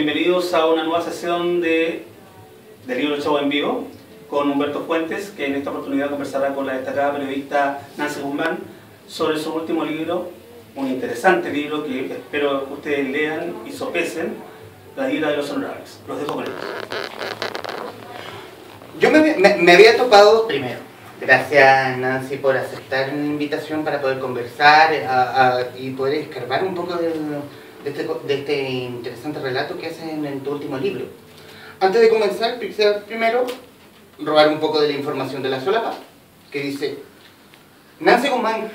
bienvenidos a una nueva sesión de Libro Show en vivo con Humberto Fuentes, que en esta oportunidad conversará con la destacada periodista Nancy Guzmán sobre su último libro, un interesante libro que espero que ustedes lean y sopesen, La ira de los honorables. Los dejo con él. Yo me había topado primero. Gracias, Nancy, por aceptar la invitación para poder conversar y poder escarbar un poco de este interesante relato que haces en tu último libro. Antes de comenzar, quisiera primero robar un poco de la información de la solapa, que dice: Nancy Guzmán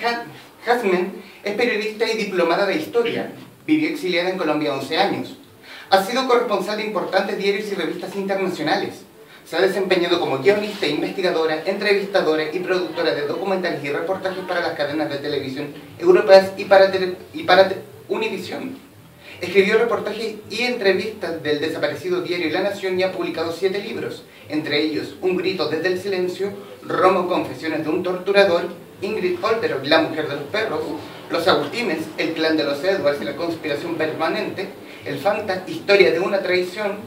Hasmen es periodista y diplomada de historia. Vivió exiliada en Colombia 11 años. Ha sido corresponsal de importantes diarios y revistas internacionales. Se ha desempeñado como guionista, investigadora, entrevistadora y productora de documentales y reportajes para las cadenas de televisión europeas y para Univisión. Escribió reportajes y entrevistas del desaparecido diario La Nación y ha publicado 7 libros, entre ellos Un grito desde el silencio, Romo, confesiones de un torturador, Ingrid Olderov, La mujer de los perros, Los Agustines, El clan de los Edwards y la conspiración permanente, El Fanta, Historia de una traición,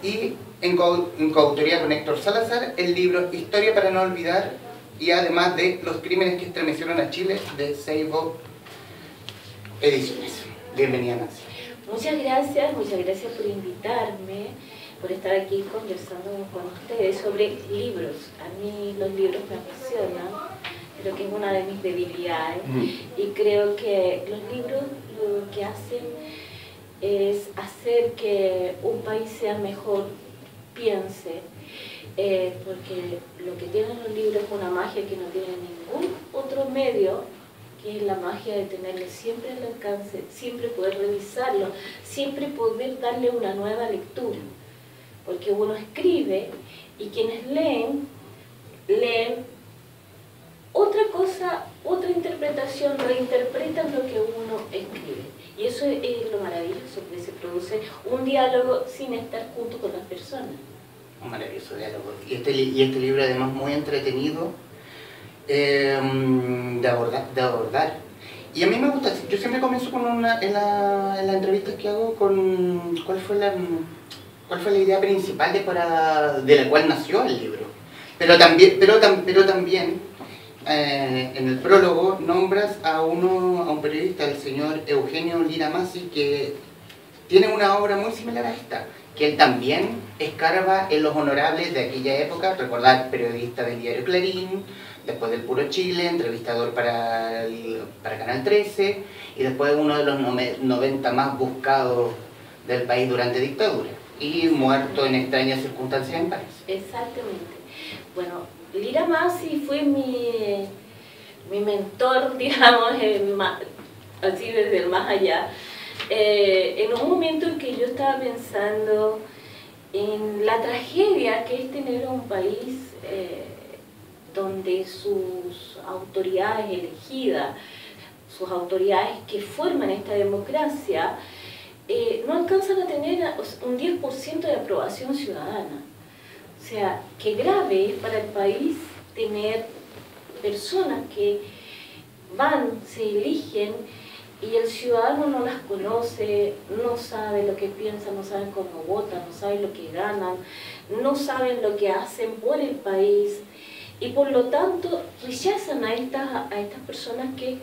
y en coautoría con Héctor Salazar, el libro Historia para no olvidar, y además de Los crímenes que estremecieron a Chile, de Seibo Ediciones. Bienvenida, Nancy. Muchas gracias por invitarme, por estar aquí conversando con ustedes sobre libros. A mí los libros me apasionan, creo que es una de mis debilidades y creo que los libros lo que hacen es hacer que un país sea mejor, piense, porque lo que tienen los libros es una magia que no tiene ningún otro medio, que es la magia de tenerlo siempre al alcance, siempre poder revisarlo, siempre poder darle una nueva lectura. Porque uno escribe y quienes leen otra cosa, otra interpretación, reinterpretan lo que uno escribe. Y eso es lo maravilloso, porque se produce un diálogo sin estar junto con las personas. Un maravilloso diálogo. Y este libro además muy entretenido de abordar. Y a mí me gusta, yo siempre comienzo con en la entrevista que hago con cuál fue la idea principal de la cual nació el libro. Pero también en el prólogo nombras a un periodista, el señor Eugenio Lira Masi, que tiene una obra muy similar a esta, que él también escarba en los honorables de aquella época. Recordar, periodista del diario Clarín, después del Puro Chile, entrevistador para Canal 13, y después uno de los 90 más buscados del país durante dictadura, y muerto en extrañas circunstancias en París. Exactamente. Bueno, Lira Masi fue mi mentor, digamos, así desde el más allá, en un momento en que yo estaba pensando en la tragedia que es tener un país donde sus autoridades elegidas, sus autoridades que forman esta democracia, no alcanzan a tener un 10% de aprobación ciudadana. O sea, qué grave es para el país tener personas que se eligen y el ciudadano no las conoce, no sabe lo que piensan, no saben cómo votan, no saben lo que ganan, no saben lo que hacen por el país. Y por lo tanto rechazan a estas personas que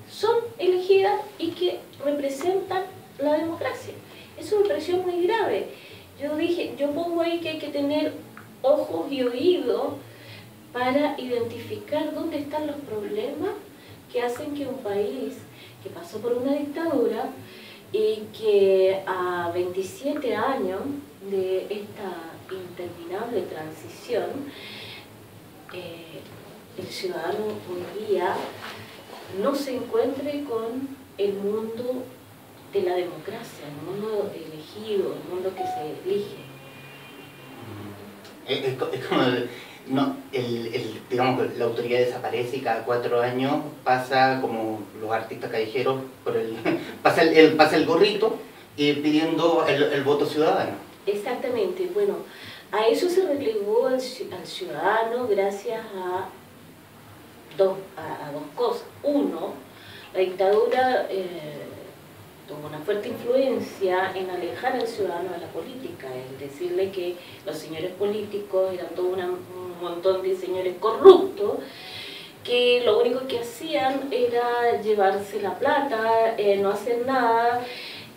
son elegidas y que representan la democracia. Eso me pareció muy grave. Yo dije, yo pongo ahí que hay que tener ojos y oídos para identificar dónde están los problemas que hacen que un país que pasó por una dictadura y que a 27 años de esta interminable transición, el ciudadano hoy día no se encuentre con el mundo de la democracia, el mundo elegido, el mundo que se elige. Es como digamos que la autoridad desaparece y cada 4 años pasa, como los artistas callejeros, pasa el gorrito y pidiendo el voto ciudadano. Exactamente. Bueno, a eso se replegó al ciudadano gracias a dos cosas. Uno, la dictadura tuvo una fuerte influencia en alejar al ciudadano de la política, en decirle que los señores políticos eran todo un montón de señores corruptos, que lo único que hacían era llevarse la plata, no hacer nada,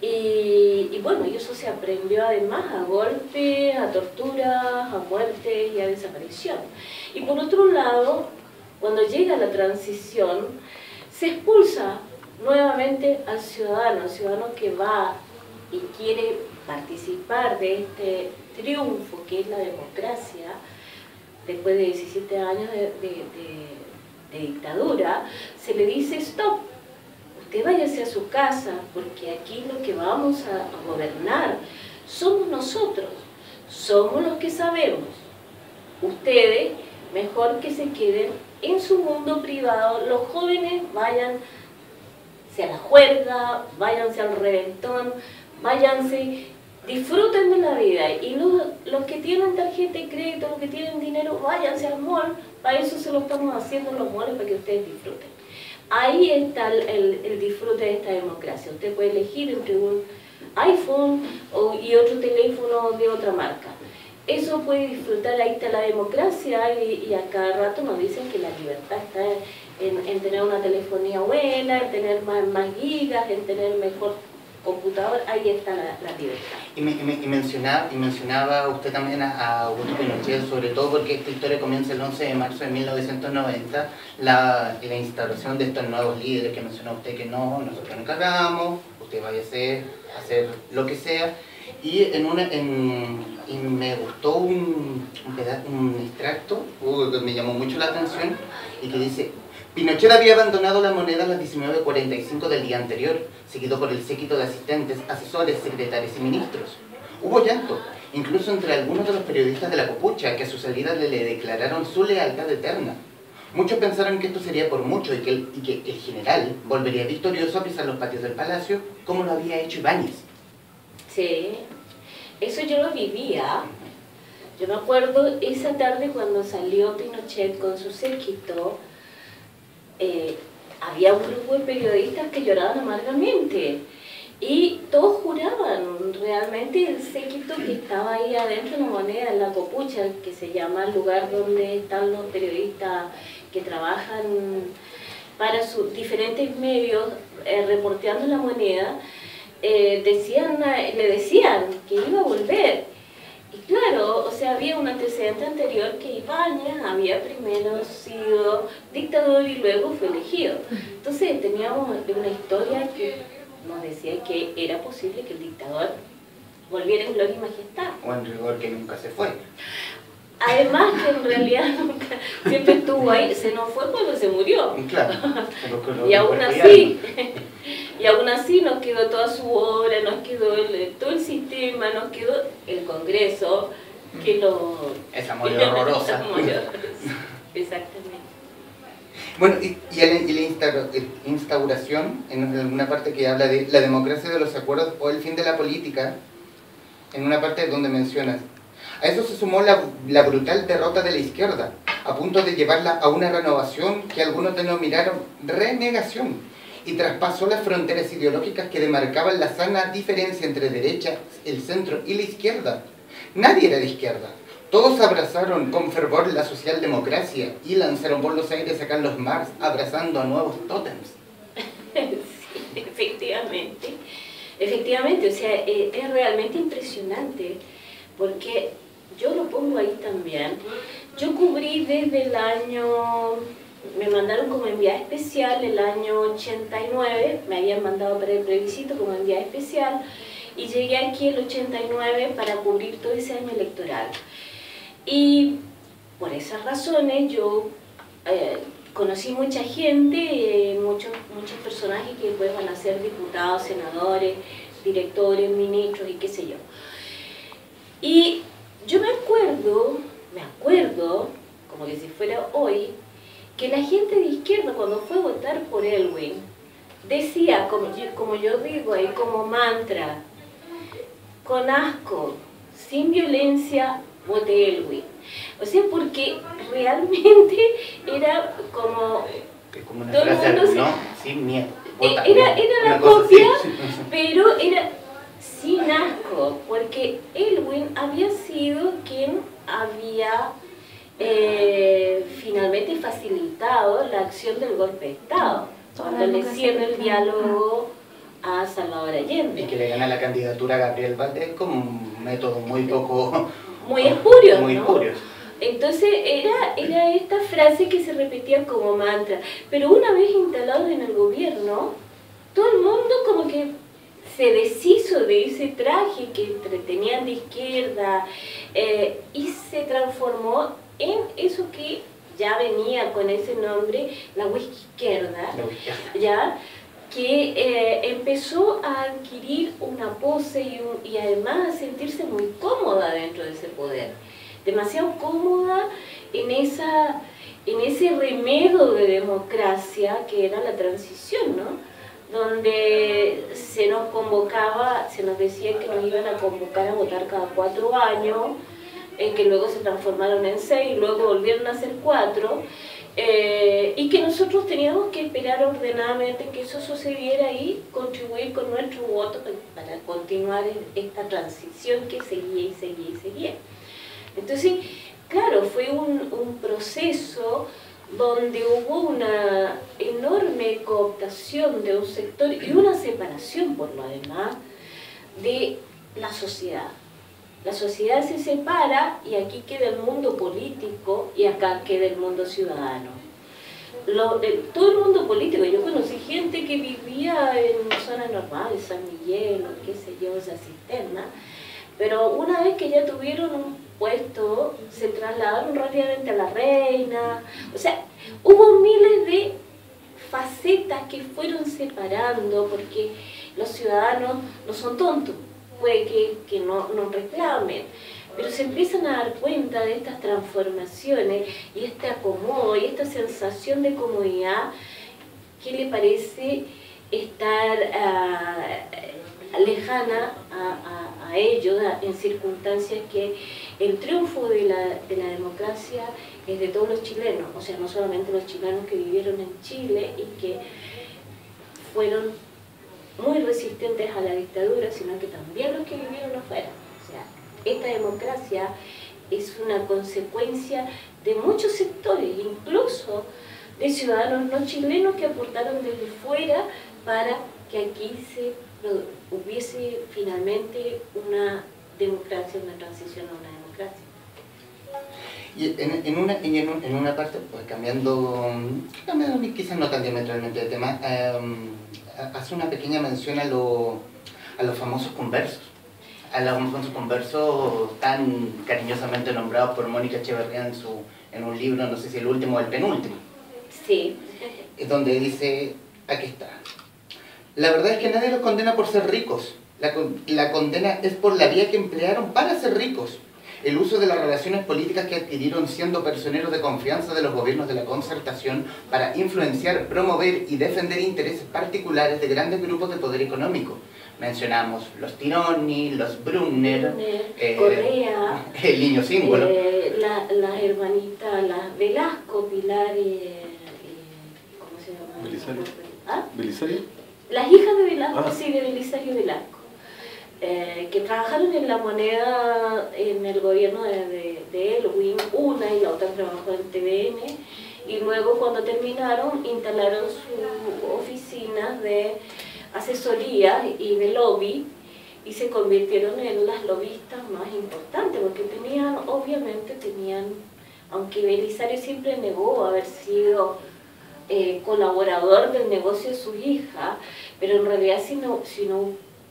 y bueno, y eso se aprendió además a golpes, a torturas, a muertes y a desaparición. Y por otro lado, cuando llega la transición, se expulsa nuevamente al ciudadano que va y quiere participar de este triunfo que es la democracia, después de 17 años de dictadura, se le dice stop, usted váyase a su casa, porque aquí lo que vamos a gobernar somos nosotros, somos los que sabemos. Ustedes, mejor que se queden en su mundo privado, los jóvenes váyanse a la juerga, váyanse al reventón, váyanse, disfruten de la vida, y los que tienen tarjeta de crédito, los que tienen dinero, váyanse al mall, para eso se lo estamos haciendo en los malls, para que ustedes disfruten. Ahí está el disfrute de esta democracia. Usted puede elegir entre un iPhone y otro teléfono de otra marca. Eso puede disfrutar, ahí está la democracia, y a cada rato nos dicen que la libertad está en tener una telefonía buena, en tener más gigas, en tener mejor computador, ahí está la libertad. Y mencionaba usted también a Augusto Pinochet, sobre todo porque esta historia comienza el 11 de marzo de 1990, la instauración de estos nuevos líderes que mencionó usted, que no, nosotros nos encargamos, usted vaya a hacer lo que sea. Y me gustó un extracto que me llamó mucho la atención, y que dice: Pinochet había abandonado la moneda a las 19:45 del día anterior, seguido por el séquito de asistentes, asesores, secretarios y ministros. Hubo llanto, incluso entre algunos de los periodistas de la Copucha, que a su salida le declararon su lealtad eterna. Muchos pensaron que esto sería por mucho y que el general volvería victorioso a pisar los patios del palacio, como lo había hecho Ibáñez. Sí, eso yo lo vivía. Yo me acuerdo esa tarde cuando salió Pinochet con su séquito, había un grupo de periodistas que lloraban amargamente y todos juraban realmente el séquito que estaba ahí adentro de la moneda, en la Copucha, que se llama el lugar donde están los periodistas que trabajan para sus diferentes medios reporteando la moneda. Le decían que iba a volver. Y claro, o sea, había un antecedente anterior, que Ibáñez había primero sido dictador y luego fue elegido. Entonces teníamos una historia que nos decía que era posible que el dictador volviera en gloria y majestad. O en rigor que nunca se fue. Además que en realidad nunca, siempre estuvo ahí, se nos fue cuando se murió. Claro. Y aún así nos quedó toda su obra, nos quedó todo el sistema, nos quedó el Congreso, que lo... Esa murió horrorosa. Exactamente. Bueno, y la instauración, en alguna parte que habla de la democracia de los acuerdos o el fin de la política, en una parte donde mencionas: a eso se sumó la brutal derrota de la izquierda, a punto de llevarla a una renovación que algunos denominaron renegación, y traspasó las fronteras ideológicas que demarcaban la sana diferencia entre derecha, el centro y la izquierda. Nadie era de izquierda. Todos abrazaron con fervor la socialdemocracia y lanzaron por los aires a Carlos Marx abrazando a nuevos tótems. Sí, efectivamente. Efectivamente, o sea, es realmente impresionante, porque yo lo pongo ahí también. Yo cubrí desde el año, me mandaron como enviada especial el año 89, me habían mandado para el plebiscito como enviada especial, y llegué aquí el 89 para cubrir todo ese año electoral. Y por esas razones yo conocí mucha gente, muchos personajes que después van a ser diputados, senadores, directores, ministros y qué sé yo. Y yo me acuerdo, como que si fuera hoy, que la gente de izquierda cuando fue a votar por Elwin, decía, como yo digo ahí como mantra, con asco, sin violencia, vote Elwin. O sea, porque realmente era como... Es como una frase, ¿no? Sin miedo. Era la copia, pero era sin asco, porque Elwin había sido quien había finalmente facilitado la acción del golpe de Estado, cuando le cierra el diálogo a Salvador Allende. Y que le gana la candidatura a Gabriel Valdés con un método muy espurio, muy ¿no? espurios. Entonces era esta frase que se repetía como mantra, pero una vez instalados en el gobierno, todo el mundo como que se deshizo de ese traje que tenían de izquierda y se transformó en eso que ya venía con ese nombre, la izquierda, ¿ya? Que empezó a adquirir una pose y además a sentirse muy cómoda dentro de ese poder. Demasiado cómoda en ese remedio de democracia que era la transición, ¿no? Donde se nos convocaba, se nos decía que nos iban a convocar a votar cada 4 años, que luego se transformaron en 6, luego volvieron a ser 4, y que nosotros teníamos que esperar ordenadamente que eso sucediera y contribuir con nuestro voto para continuar esta transición que seguía y seguía y seguía. Entonces, claro, fue un proceso donde hubo una enorme cooptación de un sector y una separación, por lo demás, de la sociedad. La sociedad se separa y aquí queda el mundo político y acá queda el mundo ciudadano. Todo el mundo político, yo conocí gente que vivía en zonas normales, San Miguel, o qué sé yo, esa cisterna, pero una vez que ya tuvieron un puesto, se trasladaron rápidamente a La Reina. O sea, hubo miles de facetas que fueron separando, porque los ciudadanos no son tontos, puede que no reclamen, pero se empiezan a dar cuenta de estas transformaciones y este acomodo y esta sensación de comodidad que le parece estar lejana a ellos en circunstancias que el triunfo de la democracia es de todos los chilenos, o sea, no solamente los chilenos que vivieron en Chile y que fueron muy resistentes a la dictadura, sino que también los que vivieron afuera. O sea, esta democracia es una consecuencia de muchos sectores, incluso de ciudadanos no chilenos que aportaron desde fuera para que aquí hubiese finalmente una democracia, una transición a una democracia. Y en una parte, pues cambiando quizás no tan diametralmente de tema, hace una pequeña mención a los famosos conversos. A los famosos conversos tan cariñosamente nombrados por Mónica Echeverría en un libro, no sé si el último o el penúltimo. Sí. Donde dice, aquí está: la verdad es que nadie los condena por ser ricos. La condena es por la vía que emplearon para ser ricos. El uso de las relaciones políticas que adquirieron siendo personeros de confianza de los gobiernos de la Concertación para influenciar, promover y defender intereses particulares de grandes grupos de poder económico. Mencionamos los Tironi, los Brunner, Correa, el niño símbolo. las hermanitas, las Velasco, Pilar ¿cómo se llama? ¿Belisario? ¿Ah? ¿Belisario? Las hijas de Velasco, sí, de Belisario Velasco, que trabajaron en La Moneda en el gobierno de Elwin, una y la otra trabajó en TVN, y luego cuando terminaron instalaron sus oficinas de asesoría y de lobby y se convirtieron en las lobistas más importantes, porque obviamente tenían, aunque Belisario siempre negó haber sido colaborador del negocio de su hija, pero en realidad si no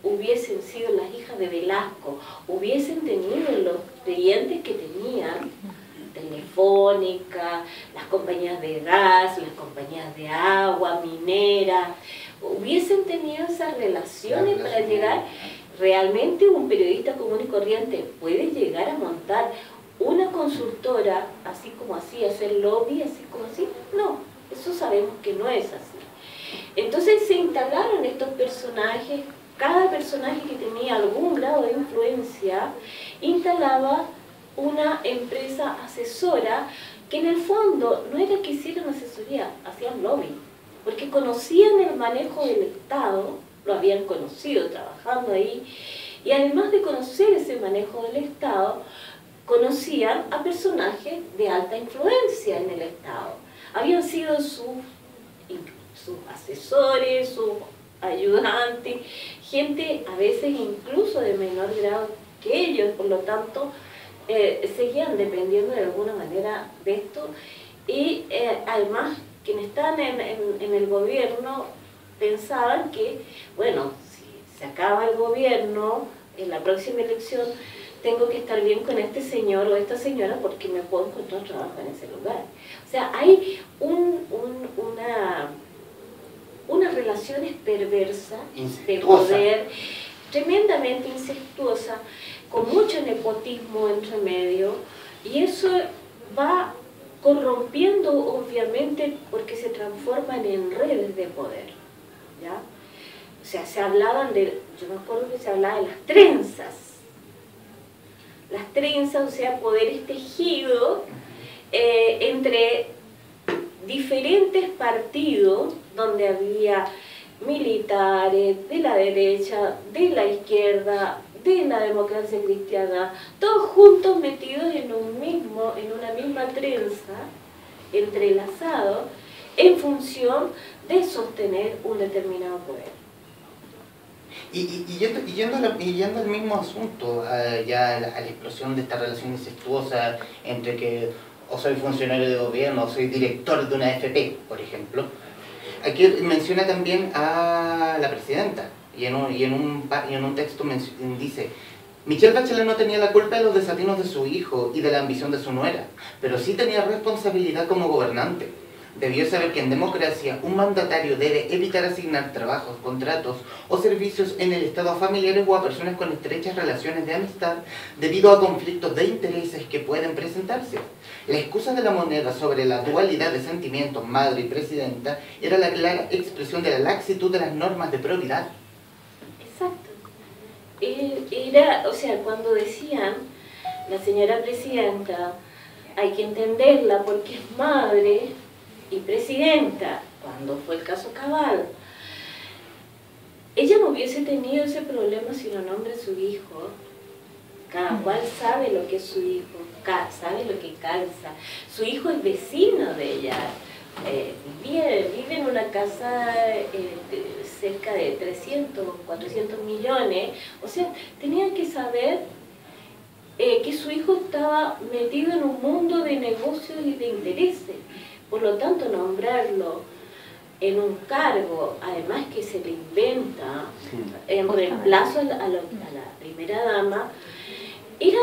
hubiesen sido las hijas de Velasco, hubiesen tenido los clientes que tenían, Telefónica, las compañías de gas, las compañías de agua, mineras, hubiesen tenido esas relaciones para llegar. Realmente un periodista común y corriente puede llegar a montar una consultora así como así, hacer lobby así como así. No, eso sabemos que no es así. Entonces se instalaron estos personajes, cada personaje que tenía algún grado de influencia instalaba una empresa asesora que en el fondo no era que hicieran asesoría, hacían lobby. porque conocían el manejo del Estado, lo habían conocido trabajando ahí, y además de conocer ese manejo del Estado, conocían a personajes de alta influencia en el Estado. Habían sido sus asesores, sus ayudantes, gente a veces incluso de menor grado que ellos, por lo tanto, seguían dependiendo de alguna manera de esto, y además quienes están en el gobierno pensaban que, bueno, si se acaba el gobierno en la próxima elección, tengo que estar bien con este señor o esta señora porque me puedo encontrar trabajo en ese lugar. O sea, hay unas relaciones perversas de poder, tremendamente incestuosa, con mucho nepotismo entre medio, y eso va corrompiendo obviamente porque se transforman en redes de poder, ¿ya? O sea, se hablaban de, yo me acuerdo que se hablaba de las trenzas, o sea, poderes tejidos entre diferentes partidos donde había militares de la derecha, de la izquierda, de la democracia cristiana, todos juntos metidos en una misma trenza, entrelazados, en función de sostener un determinado poder. Y yendo al mismo asunto, ya a la explosión de esta relación incestuosa entre que o soy funcionario de gobierno o soy director de una AFP, por ejemplo, aquí menciona también a la presidenta, y en un texto dice: Michelle Bachelet no tenía la culpa de los desatinos de su hijo y de la ambición de su nuera, pero sí tenía responsabilidad como gobernante. Debió saber que en democracia un mandatario debe evitar asignar trabajos, contratos o servicios en el Estado a familiares o a personas con estrechas relaciones de amistad debido a conflictos de intereses que pueden presentarse. La excusa de la moneda sobre la dualidad de sentimientos madre y presidenta era la clara expresión de la laxitud de las normas de probidad. Exacto. Era, o sea, cuando decían, la señora presidenta, hay que entenderla porque es madre y presidenta, cuando fue el caso Cabal, ella no hubiese tenido ese problema si no nombra a su hijo. Cada cual sabe lo que es su hijo, sabe lo que calza. Su hijo es vecino de ella, vive en una casa cerca de 300, 400 millones, o sea, tenían que saber que su hijo estaba metido en un mundo de negocios y de intereses. Por lo tanto, nombrarlo en un cargo, además que se le inventa en reemplazo a la primera dama, era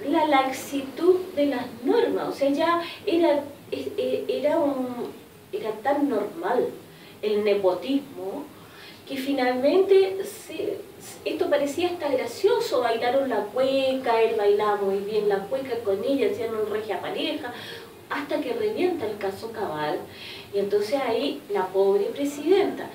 la laxitud de las normas. O sea, ya era tan normal el nepotismo que finalmente esto parecía hasta gracioso. Bailaron la cueca, él bailaba muy bien la cueca con ella, hacían una regia pareja, hasta que revienta el caso Cabal, y entonces ahí la pobre presidenta.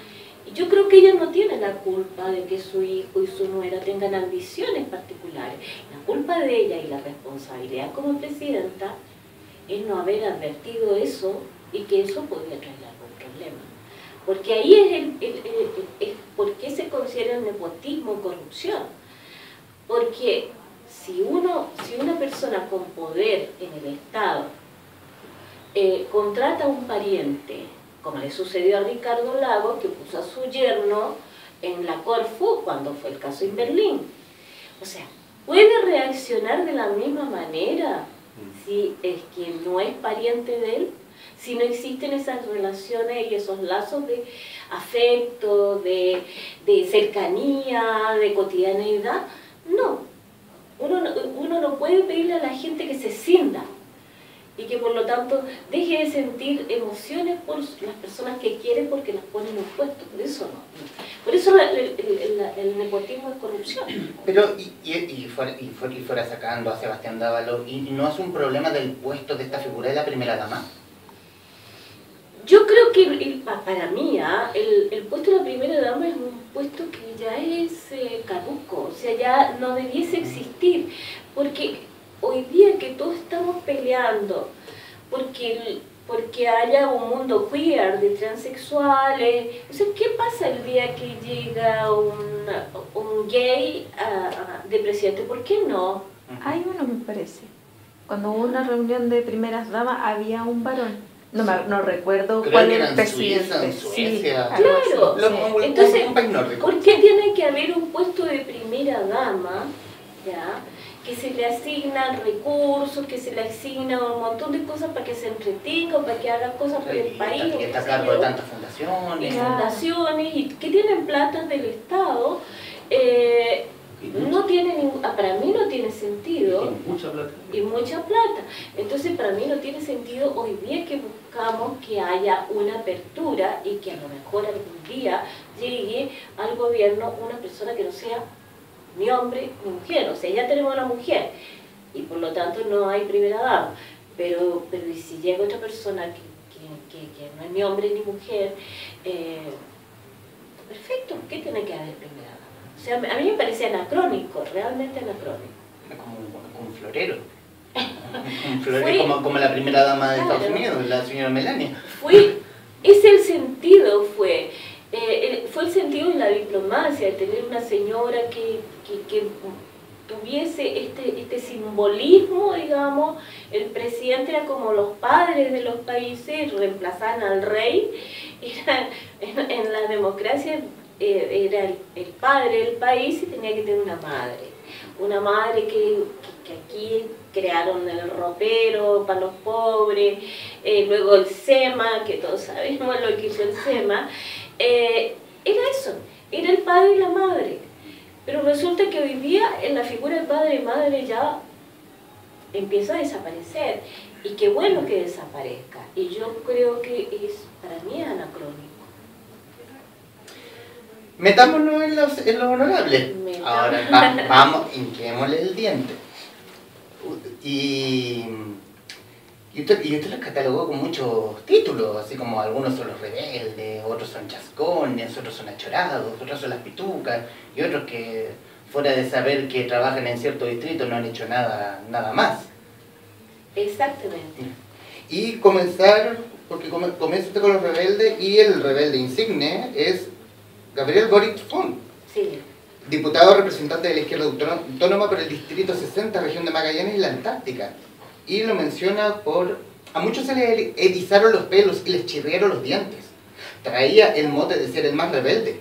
Y yo creo que ella no tiene la culpa de que su hijo y su nuera tengan ambiciones particulares. La culpa de ella y la responsabilidad como presidenta es no haber advertido eso y que eso podía traer algún problema. Porque ahí es por qué se considera el nepotismo corrupción. Porque si una persona con poder en el Estado contrata a un pariente, como le sucedió a Ricardo Lagos, que puso a su yerno en la Corfo cuando fue el caso en Berlín. O sea, ¿puede reaccionar de la misma manera si es que no es pariente de él? Si no existen esas relaciones y esos lazos de afecto, de cercanía, de cotidianeidad. No. Uno no puede pedirle a la gente que se cinda y que por lo tanto deje de sentir emociones por las personas que quiere porque las ponen en un puesto. Por eso no. Por eso el nepotismo es corrupción. Pero, fuera sacando a Sebastián Dávalo, ¿y no es un problema del puesto de esta figura de la primera dama? Yo creo que para mí el puesto de la primera dama es un puesto que ya es caduco, o sea, ya no debiese porque hoy día que todos estamos peleando, porque porque haya un mundo queer de transexuales. O sea, ¿qué pasa el día que llega un gay de presidente? ¿Por qué no? Hay uno, me parece. Cuando hubo una reunión de primeras damas, había un varón. No recuerdo Creo cuál que era era el en presidente. Suiza, en Suecia. algo así, Claro. sí. Entonces, un país nórdico. ¿por qué tiene que haber un puesto de primera dama, ya, que se le asignan recursos, que se le asignan un montón de cosas para que se entretenga, para que haga cosas por el país? Y está a cargo de tantas fundaciones. Y fundaciones, y que tienen platas del Estado, no tiene para mí no tiene sentido. Y mucha plata. Y mucha plata. Entonces para mí no tiene sentido hoy día que buscamos que haya una apertura y que a lo mejor algún día llegue al gobierno una persona que no sea ni hombre ni mujer. O sea, ya tenemos una mujer y por lo tanto no hay primera dama. Pero y si llega otra persona que no es ni hombre ni mujer, perfecto, ¿qué tiene que haber primera dama? O sea, a mí me parece anacrónico, realmente anacrónico. Como un florero. Un florero como la primera dama de Estados Unidos, la señora Melania. Ese el sentido fue el sentido de la diplomacia, de tener una señora que tuviese este simbolismo, digamos. El presidente era como los padres de los países, reemplazaban al rey. En la democracia era el padre del país y tenía que tener una madre que aquí crearon el ropero para los pobres, luego el SEMA, que todos sabemos lo que hizo el SEMA, era eso, era el padre y la madre. Pero resulta que hoy día en la figura de padre y madre ya empieza a desaparecer, y qué bueno que desaparezca, y yo creo que para mí es anacrónico. Metámonos en lo honorable. Ahora, vamos, hinquémosle el diente. Y usted los catalogó con muchos títulos, así como algunos son los rebeldes, otros son chascones, otros son achorados, otros son las pitucas, y otros que, fuera de saber que trabajan en cierto distrito, no han hecho nada más. Exactamente. Y comenzar, porque comienza usted con los rebeldes, y el rebelde insigne es Gabriel Boric Font, Sí. diputado representante de la izquierda autónoma por el distrito 60, región de Magallanes y la Antártica. Y lo menciona a muchos se les erizaron los pelos y les chirriaron los dientes. Traía el mote de ser el más rebelde.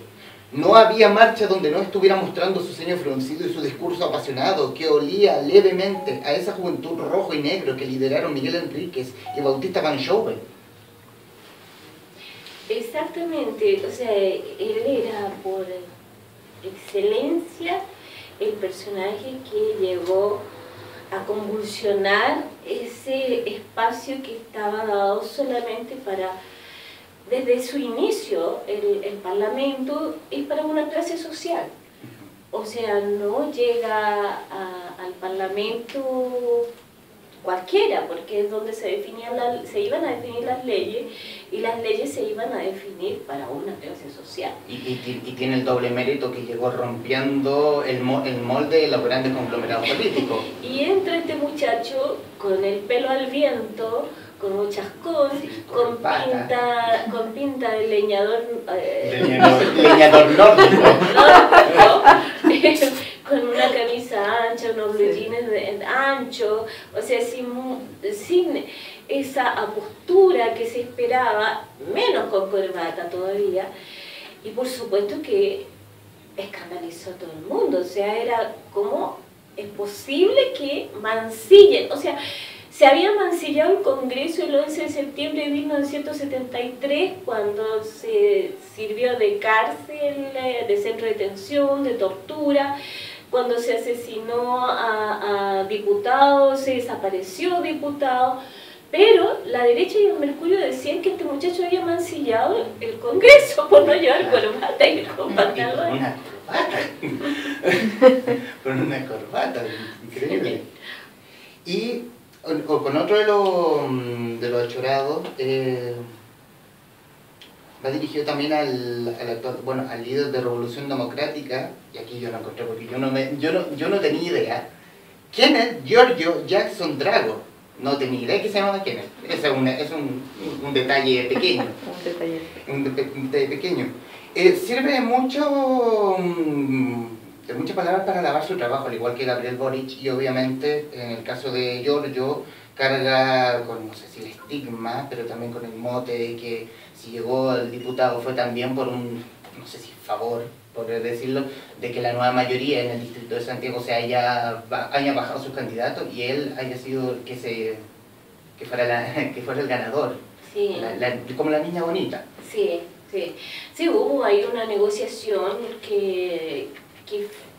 No había marcha donde no estuviera mostrando su ceño fruncido y su discurso apasionado, que olía levemente a esa juventud rojo y negro que lideraron Miguel Enríquez y Bautista Panchoven. Exactamente, o sea, él era por excelencia el personaje que llegó a convulsionar ese espacio que estaba dado solamente para, desde su inicio, el Parlamento es para una clase social. O sea, no llega al Parlamento cualquiera, porque es donde se iban a definir las leyes, y las leyes se iban a definir para una clase social. Y tiene el doble mérito que llegó rompiendo el molde de los grandes conglomerados políticos. Y entra este muchacho con el pelo al viento, con un chascón, con pinta de leñador, leñador nórdico. con una camisa ancha, unos blue jeans anchos, o sea, sin esa apostura que se esperaba, menos con corbata todavía, y por supuesto que escandalizó a todo el mundo. O sea, era como es posible que mancillen, o sea, se había mancillado el Congreso el 11 de septiembre de 1973 cuando se sirvió de cárcel, de centro de detención, de tortura, cuando se asesinó a diputados, se desapareció diputados, pero la derecha y el Mercurio decían que este muchacho había mancillado el Congreso por no llevar corbata y con pantalón. Con una corbata, increíble. Y con otro de los achorados, va dirigido también al líder de Revolución Democrática, y aquí yo no encontré porque yo no tenía idea. ¿Quién es Giorgio Jackson Drago? No tenía idea que se llamaba Kenneth. Ese es un detalle pequeño. Un detalle pequeño. Sirve mucho de muchas palabras para alabar su trabajo, al igual que Gabriel Boric, y obviamente en el caso de Giorgio carga con, no sé si el estigma, pero también con el mote de que si llegó al diputado fue también por un, no sé si favor, por decirlo, de que la nueva mayoría en el distrito de Santiago se haya bajado sus candidatos y él haya sido el que fuera el ganador, Sí. Como la niña bonita. Sí, sí. Sí, hubo ahí una negociación que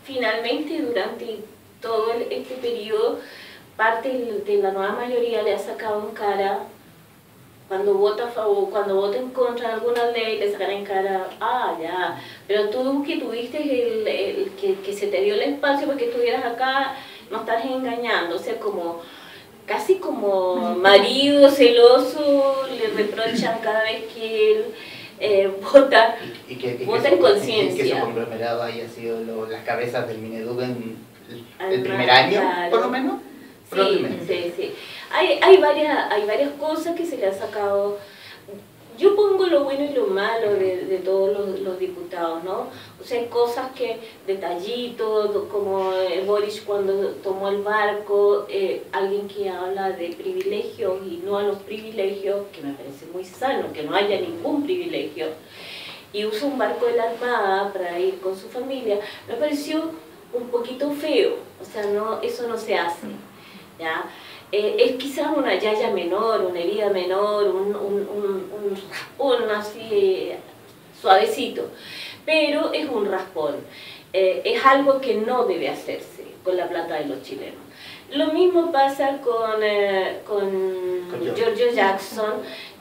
finalmente durante todo este periodo parte de la nueva mayoría le ha sacado en cara, cuando vota a favor, cuando vota en contra de alguna ley, le sacan en cara, ya, pero tú que tuviste que se te dio el espacio porque estuvieras acá, no estás engañando, o sea, casi como marido celoso, le reprochan cada vez que él vota en conciencia. Y que su conglomerado haya sido las cabezas del Mineduc en el primer año, claro. Por lo menos. Sí. Hay varias cosas que se le han sacado. Yo pongo lo bueno y lo malo de todos los diputados, ¿no? O sea, hay cosas detallitos, como Boric cuando tomó el barco, alguien que habla de privilegios y no a los privilegios, que me parece muy sano, que no haya ningún privilegio, y usa un barco de la Armada para ir con su familia, me pareció un poquito feo, o sea, eso no se hace, ¿ya? Es quizás una yaya menor, una herida menor, un así suavecito, pero es un raspón, es algo que no debe hacerse con la plata de los chilenos. Lo mismo pasa con Giorgio Jackson,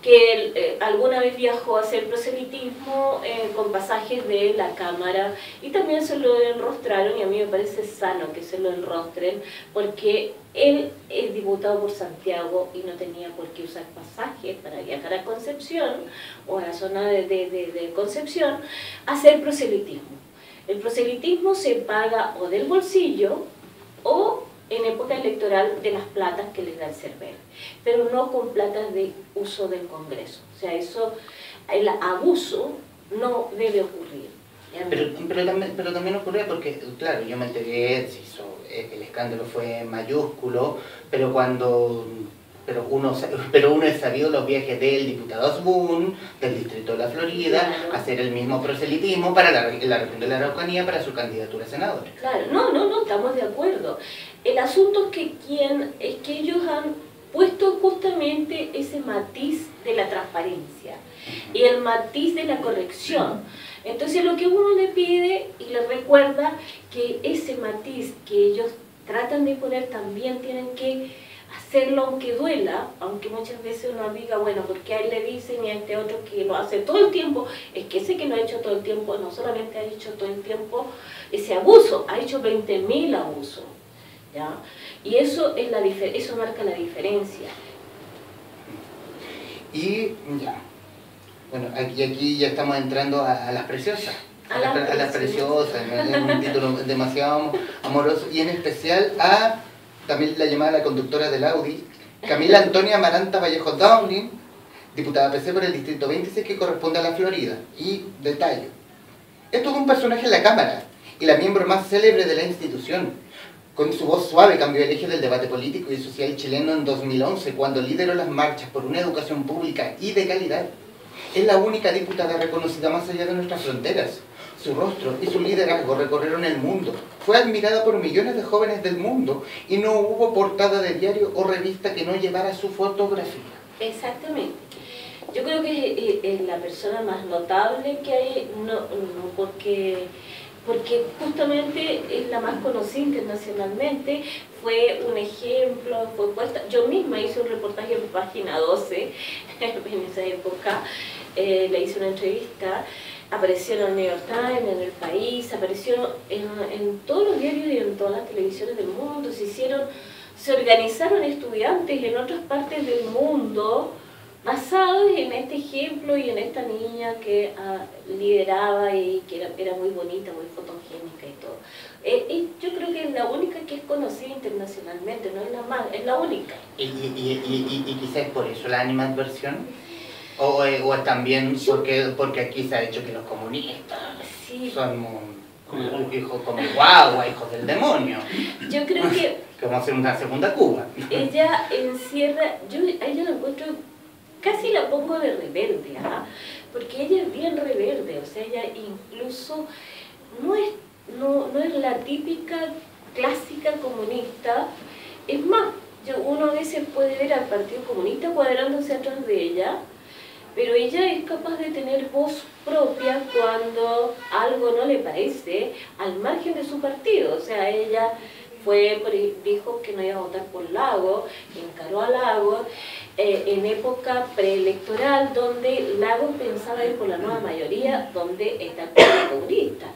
que alguna vez viajó a hacer proselitismo con pasajes de la Cámara y también se lo enrostraron, y a mí me parece sano que se lo enrostren porque él es diputado por Santiago y no tenía por qué usar pasajes para viajar a Concepción o a la zona de Concepción a hacer proselitismo. El proselitismo se paga o del bolsillo o en época electoral de las platas que les da el CERVEL, pero no con platas de uso del Congreso. O sea, el abuso no debe ocurrir. Pero también ocurre porque, claro, yo me enteré, el escándalo fue mayúsculo, pero uno es sabido los viajes del diputado Asbun, del distrito de la Florida, claro, hacer el mismo proselitismo para la región de la Araucanía para su candidatura a senador. Claro, no, estamos de acuerdo. El asunto es que ellos han puesto justamente ese matiz de la transparencia y el matiz de la corrección. Entonces lo que uno le pide y le recuerda que ese matiz que ellos tratan de poner también tienen que hacerlo aunque duela, aunque muchas veces uno diga, bueno, porque a él le dicen y a este otro que lo hace todo el tiempo, es que ese que lo ha hecho todo el tiempo no solamente ha hecho todo el tiempo ese abuso, ha hecho 20.000 abusos, ¿ya? Y eso marca la diferencia. Y ya, bueno, aquí ya estamos entrando a las preciosas. A las preciosas, es un título demasiado amoroso, y en especial a también la llamada la conductora del Audi, Camila Antonia Amaranta Vallejo Dowling, diputada PC por el distrito 26 que corresponde a la Florida. Y detalle, es todo un personaje en la Cámara y la miembro más célebre de la institución. Con su voz suave cambió el eje del debate político y social chileno en 2011 cuando lideró las marchas por una educación pública y de calidad. Es la única diputada reconocida más allá de nuestras fronteras. Su rostro y su liderazgo recorrieron el mundo. Fue admirada por millones de jóvenes del mundo y no hubo portada de diario o revista que no llevara su fotografía. Exactamente. Yo creo que es la persona más notable que hay, porque justamente es la más conocida internacionalmente, fue un ejemplo, fue puesta. Yo misma hice un reportaje en Página 12 en esa época, le hice una entrevista. Apareció en el New York Times, en El País, apareció en todos los diarios y en todas las televisiones del mundo. Se organizaron estudiantes en otras partes del mundo basados en este ejemplo y en esta niña que lideraba y que era muy bonita, muy fotogénica y todo. Yo creo que es la única que es conocida internacionalmente, no es la más, es la única. Y quizás por eso la animadversión, o es también porque aquí se ha dicho que los comunistas son como hijos del demonio. Yo creo que vamos a hacer una segunda Cuba. Ella encierra, a ella la encuentro, casi la pongo de rebelde, porque ella es bien rebelde, o sea, ella incluso no es la típica clásica comunista. Es más, uno a veces puede ver al Partido Comunista cuadrándose atrás de ella, pero ella es capaz de tener voz propia cuando algo no le parece, al margen de su partido. O sea, ella dijo que no iba a votar por Lagos, encaró a Lagos en época preelectoral, donde Lagos pensaba ir por la nueva mayoría, donde está el Partido Comunista.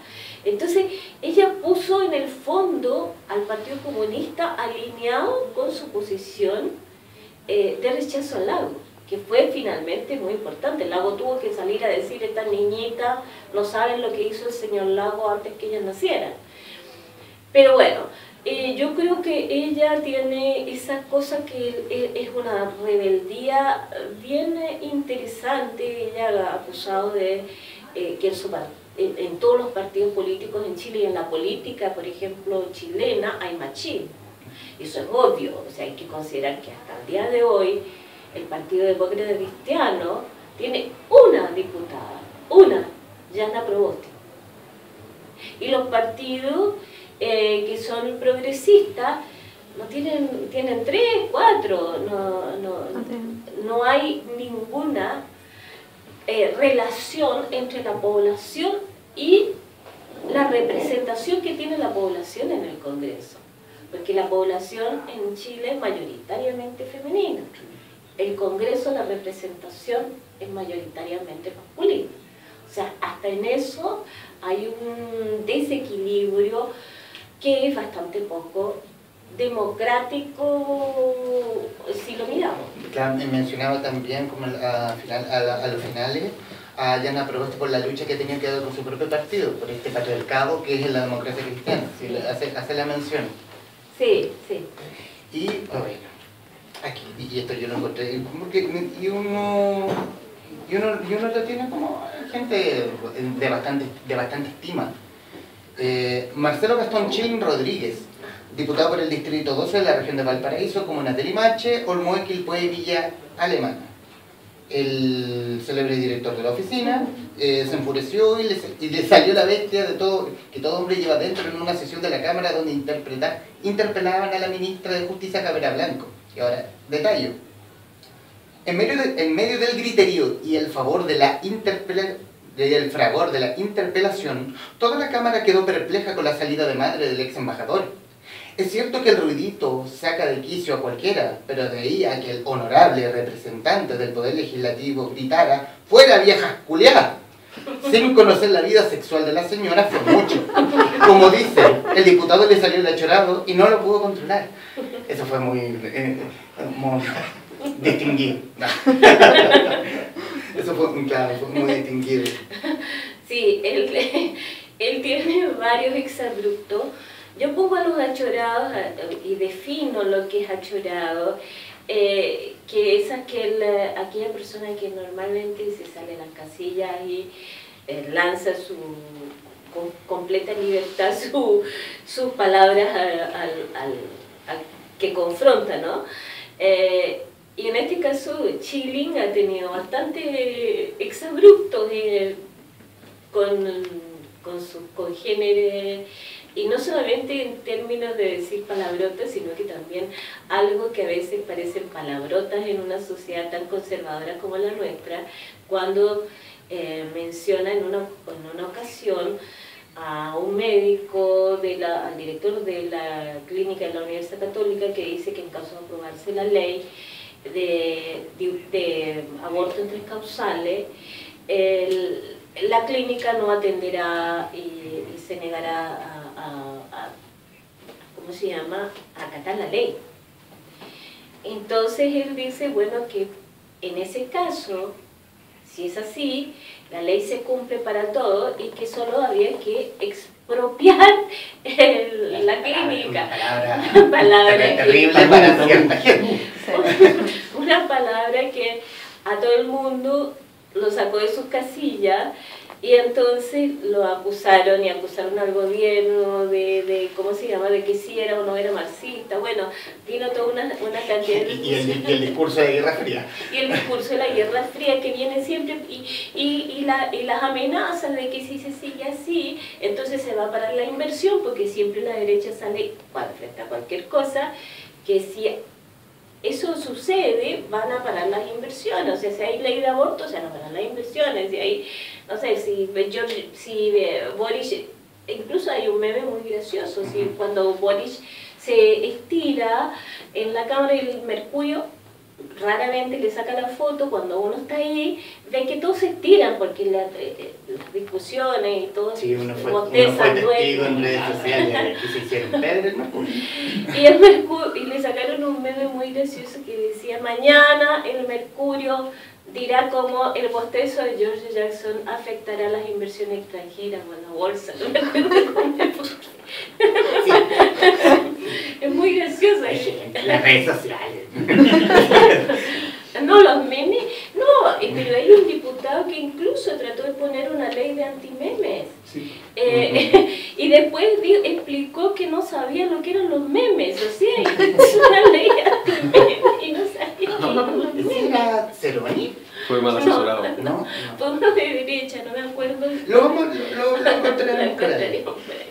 Entonces, ella puso en el fondo al Partido Comunista alineado con su posición de rechazo al Lagos, que fue finalmente muy importante. Lagos tuvo que salir a decir: estas niñitas no saben lo que hizo el señor Lagos antes que ellas nacieran. Pero bueno, yo creo que ella tiene esa cosa que es una rebeldía bien interesante. Ella ha acusado de que en todos los partidos políticos en Chile y en la política, por ejemplo, chilena, hay machismo. Eso es obvio, o sea, hay que considerar que hasta el día de hoy el Partido Demócrata Cristiano tiene una diputada, Yana Proboste. Y los partidos que son progresistas tienen 3, 4, no hay ninguna relación entre la población y la representación que tiene la población en el Congreso, porque la población en Chile es mayoritariamente femenina. El Congreso, la representación es mayoritariamente masculina. O sea, hasta en eso hay un desequilibrio que es bastante poco democrático si lo miramos. Claro, mencionaba también como a los finales a Yana Proboste por la lucha que ha tenido que dar con su propio partido, por este patriarcado que es la democracia cristiana, ¿sí? hace la mención. Sí. Y, bueno, aquí, y esto yo lo encontré, y uno lo tiene como gente de bastante estima. Marcelo Gastón Chilin Rodríguez, diputado por el Distrito 12 de la región de Valparaíso, comunas de Limache, Olmué, Quilpué, Villa Alemana. El célebre director de la oficina se enfureció y le salió la bestia de todo que todo hombre lleva dentro en una sesión de la Cámara donde interpelaban a la ministra de Justicia, Cabrera Blanco. Y ahora, detallo. En medio del griterío y el fragor de la interpelación, toda la Cámara quedó perpleja con la salida de madre del ex embajador. Es cierto que el ruidito saca de quicio a cualquiera, pero de ahí a que el honorable representante del Poder Legislativo gritara «¡Fuera, vieja culiá!», sin conocer la vida sexual de la señora, fue mucho. Como dice, el diputado le salió el achorado y no lo pudo controlar. Eso fue muy distinguido. Eso fue muy distinguido. Sí, él tiene varios exabruptos. Yo pongo a los achorados y defino lo que es achorado, que es aquella persona que normalmente se sale de las casillas y lanza con completa libertad sus palabras al que confronta, ¿no? Y en este caso Chilin ha tenido bastante exabruptos con sus congéneres, y no solamente en términos de decir palabrotas, sino que también algo que a veces parecen palabrotas en una sociedad tan conservadora como la nuestra, cuando menciona en una ocasión a un médico, al director de la clínica de la Universidad Católica, que dice que en caso de aprobarse la ley de aborto en 3 causales, la clínica no atenderá y se negará ¿cómo se llama?, a acatar la ley. Entonces él dice, bueno, que en ese caso, si es así, la ley se cumple para todo y que solo habría que expropiar la clínica. Una palabra terrible para cierta gente. Una palabra que a todo el mundo lo sacó de sus casillas y entonces lo acusaron y acusaron al gobierno de ¿cómo se llama?, de que sí era o no era marxista. Bueno, vino toda una cantidad de... Y el discurso de Guerra Fría. Y el discurso de la Guerra Fría que viene siempre, y las amenazas de que si se sigue así, entonces se va a parar la inversión, porque siempre la derecha sale frente a cualquier cosa, que si eso sucede, van a parar las inversiones. O sea, si hay ley de aborto, se van a parar las inversiones. Si hay, no sé, si Boris, incluso hay un meme muy gracioso, si cuando Boris se estira en la cámara del Mercurio, raramente le saca la foto, cuando uno está ahí, ve que todos se estiran, porque las discusiones y todo, sí, uno fue testigo en redes sociales que se hicieron Pedro el Mercurio. Y le sacaron un meme muy gracioso que decía: mañana el Mercurio dirá cómo el bostezo de George Jackson afectará las inversiones extranjeras o la bolsa. No me acuerdo cómo es muy gracioso. Las redes sociales. No, los memes, no, pero hay un diputado que incluso trató de poner una ley de antimemes. Sí. Y después explicó que no sabía lo que eran los memes, o sea, hizo una ley de antimemes y no sabía lo que eran los memes. ¿Era Ceroni? Fue mal asesorado. No. Fue uno de derecha, no me acuerdo. Lo encontraremos por ahí.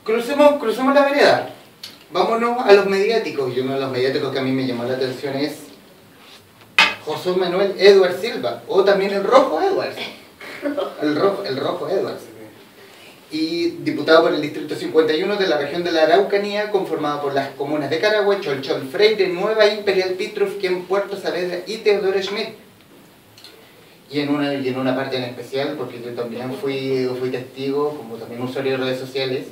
Crucemos la vereda. Vámonos a los mediáticos. Y uno de los mediáticos que a mí me llamó la atención es José Manuel Edwards Silva, o también el Rojo Edwards. El Rojo Edwards. Y diputado por el Distrito 51 de la región de la Araucanía, conformado por las comunas de Carahue, Cholchol, Freire, Nueva Imperial, Pitrufquén, Puerto Saavedra y Teodoro Schmidt. Y en una parte en especial, porque yo también fui testigo, como también usuario de redes sociales,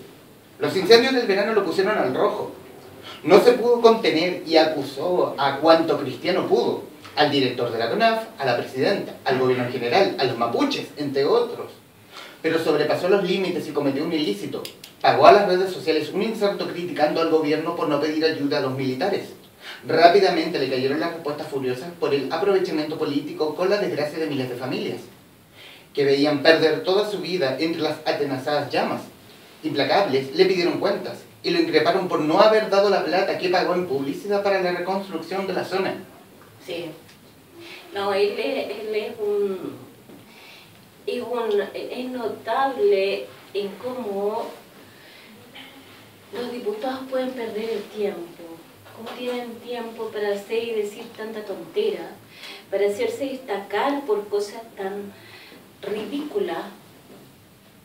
los incendios del verano lo pusieron al rojo. No se pudo contener y acusó a cuanto cristiano pudo, al director de la CONAF, a la presidenta, al gobierno en general, a los mapuches, entre otros. Pero sobrepasó los límites y cometió un ilícito. Pagó a las redes sociales un inserto criticando al gobierno por no pedir ayuda a los militares. Rápidamente le cayeron las respuestas furiosas por el aprovechamiento político con la desgracia de miles de familias, que veían perder toda su vida entre las atenazadas llamas. Implacables le pidieron cuentas y lo increparon por no haber dado la plata que pagó en publicidad para la reconstrucción de la zona. Sí. No, él es notable en cómo los diputados pueden perder el tiempo, cómo tienen tiempo para hacer y decir tanta tontera, para hacerse destacar por cosas tan ridículas.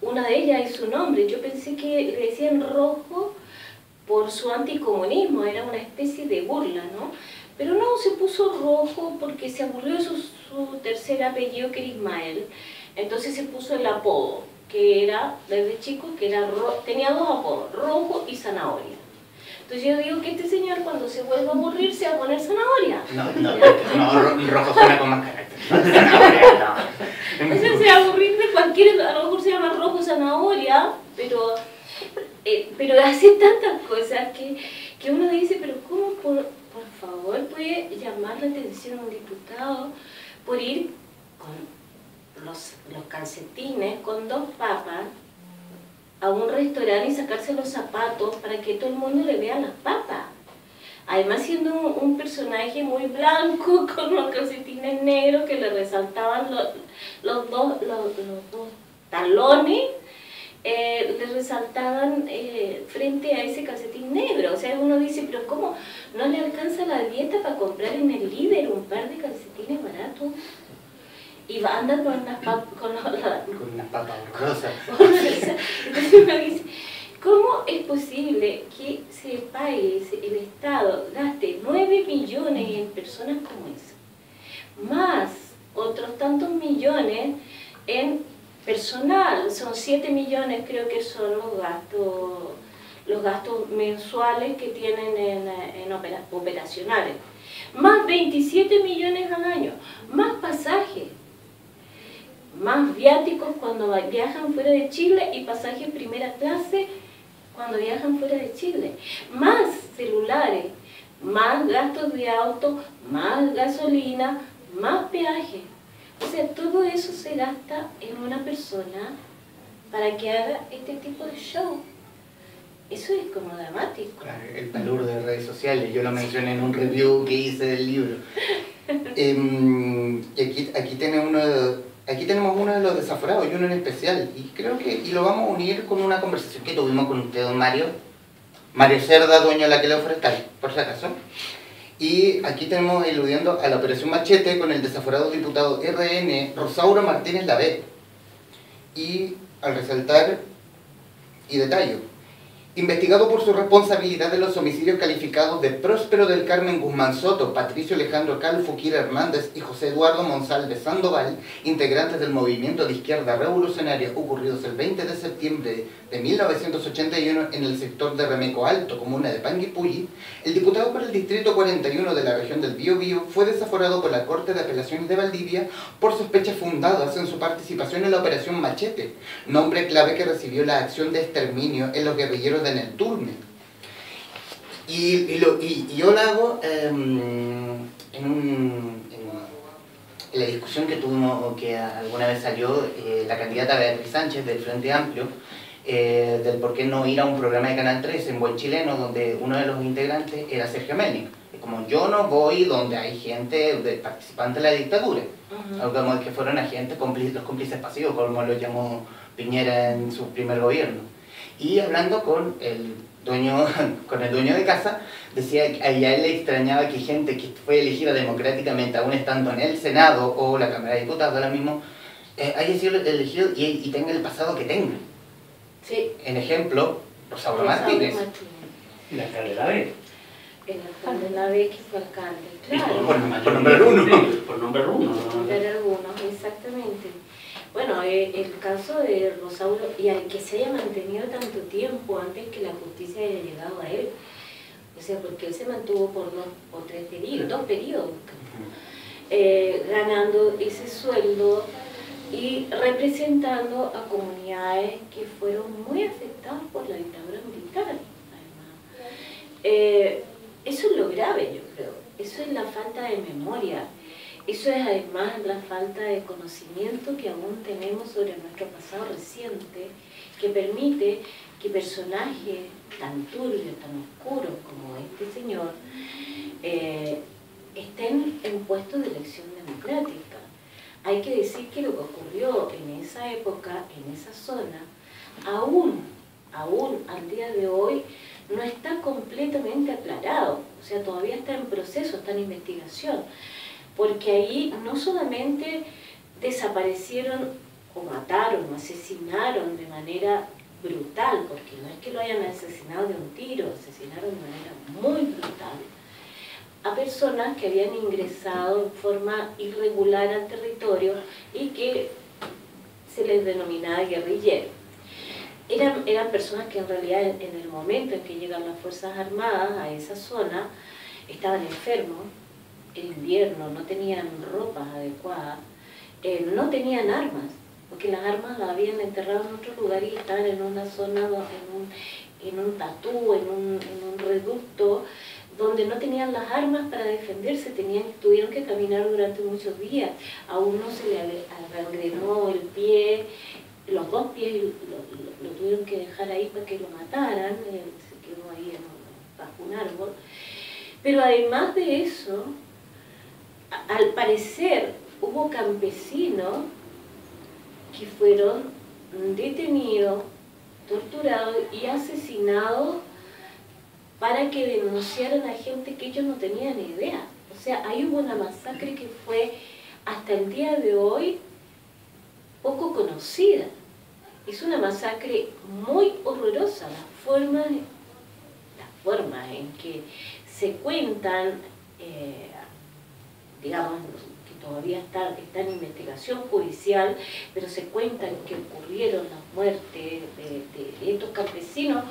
Una de ellas es su nombre. Yo pensé que le decían Rojo por su anticomunismo, era una especie de burla, ¿no? Pero no, se puso Rojo porque se aburrió de su tercer apellido, que era Ismael. Entonces se puso el apodo, que era, desde chico, que era tenía dos apodos, Rojo y Zanahoria. Entonces yo digo que este señor, cuando se vuelva a aburrir, se va a poner Zanahoria. No, Rojo suena con más carácter. Zanahoria, no. Entonces se va a aburrir de cualquier, a lo mejor se llama Rojo Zanahoria, pero hace tantas cosas que uno dice, pero ¿cómo por favor puede llamar la atención a un diputado por ir con los calcetines, con dos papas, a un restaurante y sacarse los zapatos para que todo el mundo le vea las papas? Además, siendo un personaje muy blanco, con los calcetines negros que le resaltaban los dos talones, le resaltaban frente a ese calcetín negro. O sea, uno dice, pero ¿cómo no le alcanza la dieta para comprar en el Líder un par de calcetines baratos? Y anda con unas papas rosas. Entonces uno dice, ¿cómo es posible que se pague, el Estado gaste 9 millones en personas como esa, más otros tantos millones en personal? Son 7 millones, creo que son los gastos mensuales que tienen en operacionales. más 27 millones al año, más pasajes, más viáticos cuando viajan fuera de Chile y pasajes primera clase cuando viajan fuera de Chile, más celulares, más gastos de auto, más gasolina, más peaje. O sea, todo eso se gasta en una persona para que haga este tipo de show. Eso es como dramático. Claro, el valor de redes sociales, yo lo mencioné en un review que hice del libro. Y aquí tenemos uno de los desaforados y uno en especial. Y creo que lo vamos a unir con una conversación que tuvimos con usted, don Mario. Mario Cerda, dueño de la Aquila Forestal, por si acaso. Y aquí tenemos eludiendo a la Operación Machete con el desaforado diputado RN Rosauro Martínez Lavé. Y al resaltar y detallo, investigado por su responsabilidad de los homicidios calificados de Próspero del Carmen Guzmán Soto, Patricio Alejandro Calfo Quira Hernández y José Eduardo Monsalve Sandoval, integrantes del movimiento de izquierda revolucionaria ocurridos el 20 de septiembre de 1981 en el sector de Remeco Alto, comuna de Panguipulli, el diputado por el distrito 41 de la región del Biobío fue desaforado por la Corte de Apelaciones de Valdivia por sospechas fundadas en su participación en la Operación Machete, nombre clave que recibió la acción de exterminio en los guerrilleros de Nelturme. Y yo lo hago en la discusión que tuvimos, que alguna vez salió la candidata Beatriz Sánchez del Frente Amplio, del por qué no ir a un programa de Canal 3 en Buen Chileno, donde uno de los integrantes era Sergio Melnik. Como yo no voy donde hay gente participante de la dictadura, algo como que fueron agentes, los cómplices pasivos, como lo llamó Piñera en su primer gobierno. Y hablando con el dueño de casa, decía que a él le extrañaba que gente que fue elegida democráticamente, aún estando en el Senado o la Cámara de Diputados, ahora mismo, haya sido elegido y tenga el pasado que tenga. Sí. En ejemplo, Rosauro Martínez. Y la alcalde Lavé. El alcalde Lavé, que fue alcalde, claro. Por nombrar uno. Por nombrar uno. Por nombrar algunos, exactamente. Bueno, el caso de Rosauro, y al que se haya mantenido tanto tiempo antes que la justicia haya llegado a él, o sea, porque él se mantuvo por dos periodos, ganando ese sueldo y representando a comunidades que fueron muy afectadas por la dictadura militar, además. Eso es lo grave, yo creo. Eso es la falta de memoria. Eso es además la falta de conocimiento que aún tenemos sobre nuestro pasado reciente, que permite que personajes tan turbios, tan oscuros como este señor, estén en puestos de elección democrática. Hay que decir que lo que ocurrió en esa época, en esa zona, aún al día de hoy, no está completamente aclarado. O sea, todavía está en proceso, está en investigación. Porque ahí no solamente desaparecieron o mataron o asesinaron de manera brutal, porque no es que lo hayan asesinado de un tiro, asesinaron de manera muy brutal a personas que habían ingresado en forma irregular al territorio y que se les denominaba guerrilleros. Eran personas que en realidad en el momento en que llegan las Fuerzas Armadas a esa zona estaban enfermos, en invierno, no tenían ropa adecuada, no tenían armas, porque las armas las habían enterrado en otro lugar y estaban en una zona, en un tatú, en un reducto, donde no tenían las armas para defenderse, tuvieron que caminar durante muchos días. A uno se le gangrenó el pie, los dos pies lo tuvieron que dejar ahí para que lo mataran, se quedó ahí bajo un árbol. Pero además de eso, al parecer hubo campesinos que fueron detenidos, torturados y asesinados para que denunciaran a gente que ellos no tenían ni idea. O sea, ahí hubo una masacre que fue hasta el día de hoy poco conocida. Es una masacre muy horrorosa, las formas en que se cuentan, digamos, que todavía está en investigación judicial, pero se cuentan que ocurrieron las muertes de estos campesinos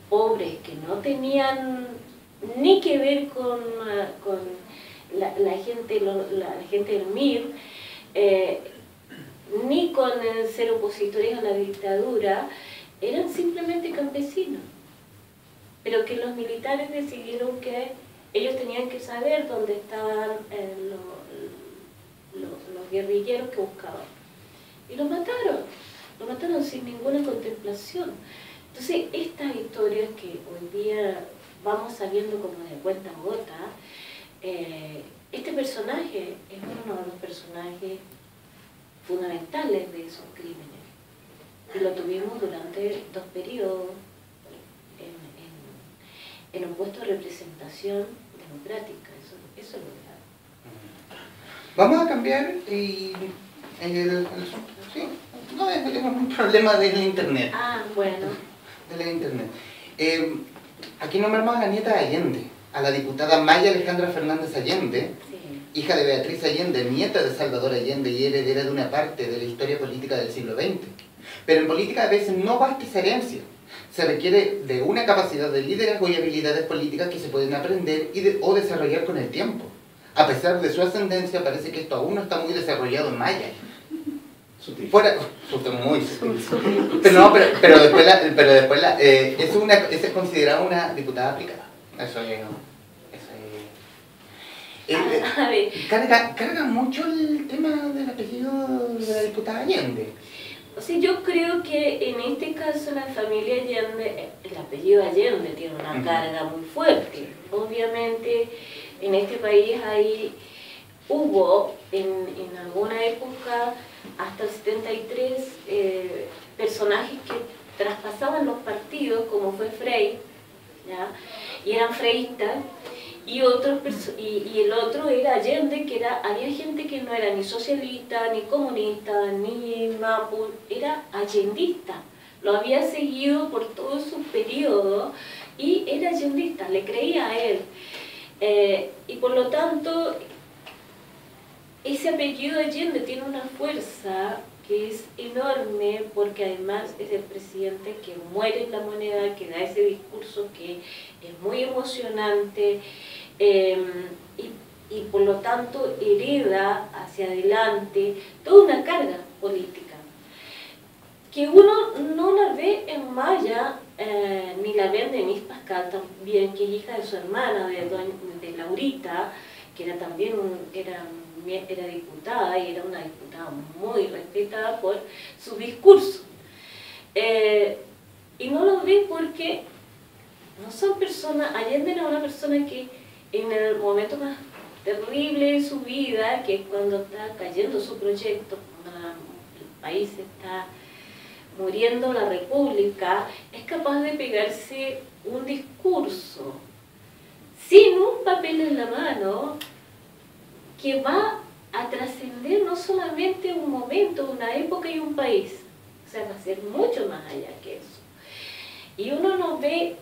pobres que no tenían ni que ver con la gente del MIR, ni con ser opositores a la dictadura, eran simplemente campesinos, pero que los militares decidieron que ellos tenían que saber dónde estaban los guerrilleros que buscaban. Y los mataron sin ninguna contemplación. Entonces, estas historias que hoy día vamos sabiendo como de cuenta gota, este personaje es uno de los personajes fundamentales de esos crímenes. Y lo tuvimos durante 2 periodos en un puesto de representación democrática. Eso es lo real. Vamos a cambiar y sí, no es un problema del internet. Ah, bueno. De la internet. Aquí nombramos a la nieta de Allende, a la diputada Maya Alejandra Fernández Allende, Sí. hija de Beatriz Allende, nieta de Salvador Allende y heredera de una parte de la historia política del siglo XX. Pero en política a veces no basta esa herencia. Se requiere de una capacidad de liderazgo y habilidades políticas que se pueden aprender o desarrollar con el tiempo. A pesar de su ascendencia, parece que esto aún no está muy desarrollado en Maya. Sutil. Fuera, muy sutil. Pero después es considerada una diputada aplicada. Eso es. A ver. Carga mucho el tema del apellido de la diputada Allende. O sea, yo creo que en este caso la familia Allende, el apellido Allende tiene una carga muy fuerte. Obviamente en este país hubo en alguna época hasta el 73 personajes que traspasaban los partidos, como fue Frei, ¿ya? Y eran freístas, y el otro era Allende, que había gente que no era ni socialista, ni comunista, ni mapu, era allendista. Lo había seguido por todo su periodo y era allendista, le creía a él. Y por lo tanto, ese apellido Allende tiene una fuerza que es enorme, porque además es el presidente que muere en la moneda, que da ese discurso que es muy emocionante, y por lo tanto hereda hacia adelante toda una carga política que uno no la ve en Maya, ni la ve en Denise Pascal también, que es hija de su hermana, de Laurita, que era también era diputada, y era una diputada muy respetada por su discurso. Y no lo ve porque no son personas. Allende era una persona que en el momento más terrible de su vida, que es cuando está cayendo su proyecto, cuando el país está muriendo, la república, es capaz de pegarse un discurso sin un papel en la mano que va a trascender no solamente un momento, una época y un país, o sea, va a ser mucho más allá que eso. Y uno no ve,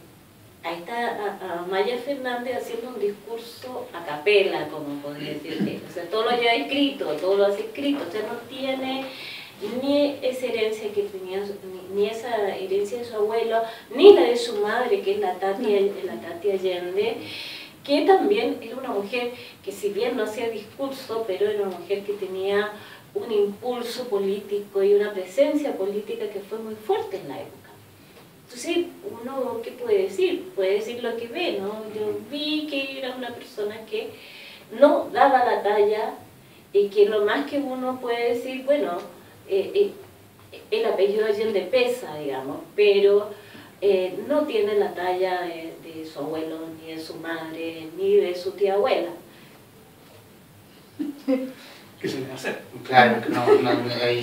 ahí está a Maya Fernández haciendo un discurso a capela, como podría decir, o sea, todo lo lleva escrito, todo lo hace escrito, o sea, no tiene ni esa herencia que tenía, ni esa herencia de su abuelo, ni la de su madre, que es la Tati Allende, que también era una mujer que, si bien no hacía discurso, pero era una mujer que tenía un impulso político y una presencia política que fue muy fuerte en la época. Entonces, uno, ¿qué puede decir? Puede decir lo que ve, ¿no? Yo vi que era una persona que no daba la talla, y que lo más que uno puede decir, bueno, el apellido Allende pesa, digamos, pero no tiene la talla de su abuelo, ni de su madre, ni de su tía abuela. ¿Qué se le va a hacer? Claro, que no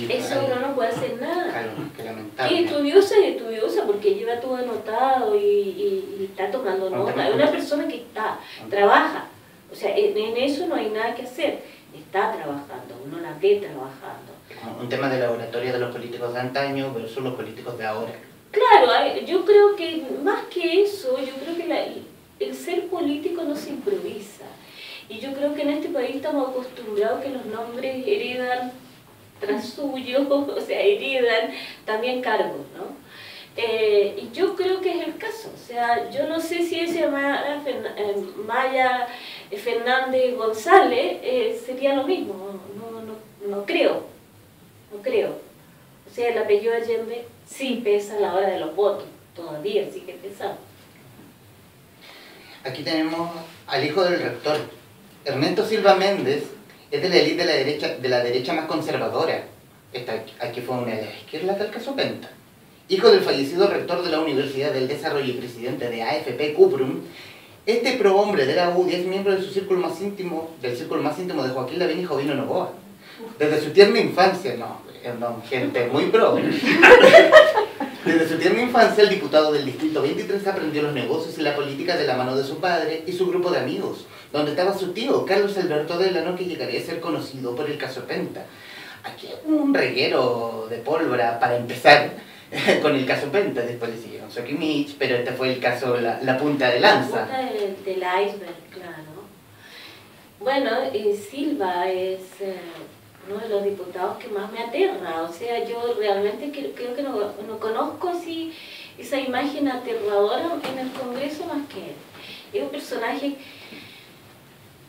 Eso uno no puede hacer nada. Claro, que lamentable. Y estudiosa porque lleva todo anotado y está tomando nota. Es una persona que trabaja. O sea, en eso no hay nada que hacer. Está trabajando, uno la ve trabajando. Un tema de la oratoria de los políticos de antaño versus los políticos de ahora. Claro, yo creo que más que eso, yo creo que el ser político no se improvisa. Y yo creo que en este país estamos acostumbrados que los nombres heredan tras suyo, o sea, heredan también cargos, ¿no? Y yo creo que es el caso. O sea, yo no sé si ese Maya Fernández González, sería lo mismo. No creo. O sea, el apellido Allende sí pesa a la hora de los votos, todavía sigue pesando. Aquí tenemos al hijo del rector. Ernesto Silva Méndez es de la élite de la derecha más conservadora. Aquí fue una de las izquierdas del caso Penta. Hijo del fallecido rector de la Universidad del Desarrollo y presidente de AFP Cuprum, este prohombre de la UDI es miembro del círculo más íntimo de Joaquín Lavín y Jovino Novoa. Desde su tierna infancia, gente muy pro. Desde su tierna infancia, el diputado del Distrito 23 aprendió los negocios y la política de la mano de su padre y su grupo de amigos, donde estaba su tío, Carlos Alberto Delano, que llegaría a ser conocido por el caso Penta. Aquí hay un reguero de pólvora para empezar con el caso Penta, después le siguieron Sokimich, pero este fue el caso, la punta de lanza. La punta del iceberg, claro. Bueno, Silva es uno de los diputados que más me aterra. O sea, yo realmente creo que no conozco así esa imagen aterradora en el Congreso más que él. Es un personaje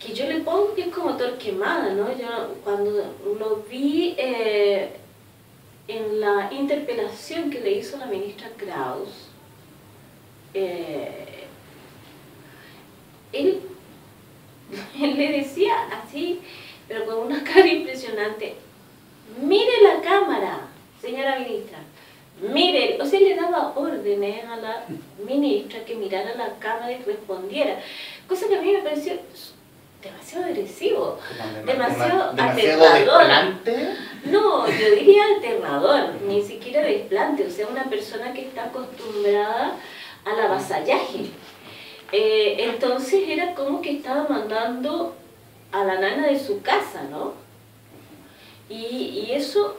que yo le pongo que es como Torquemada, ¿no? Yo cuando lo vi en la interpelación que le hizo la ministra Kraus, él le decía así, pero con una cara impresionante: mire la cámara, señora ministra, mire. O sea, le daba órdenes a la ministra que mirara la cámara y respondiera, cosa que a mí me pareció demasiado agresivo, demasiado aterrador. ¿Desplante? No, yo diría aterrador, ni siquiera desplante. O sea, una persona que está acostumbrada al avasallaje. Entonces era como que estaba mandando a la nana de su casa, ¿no? Y eso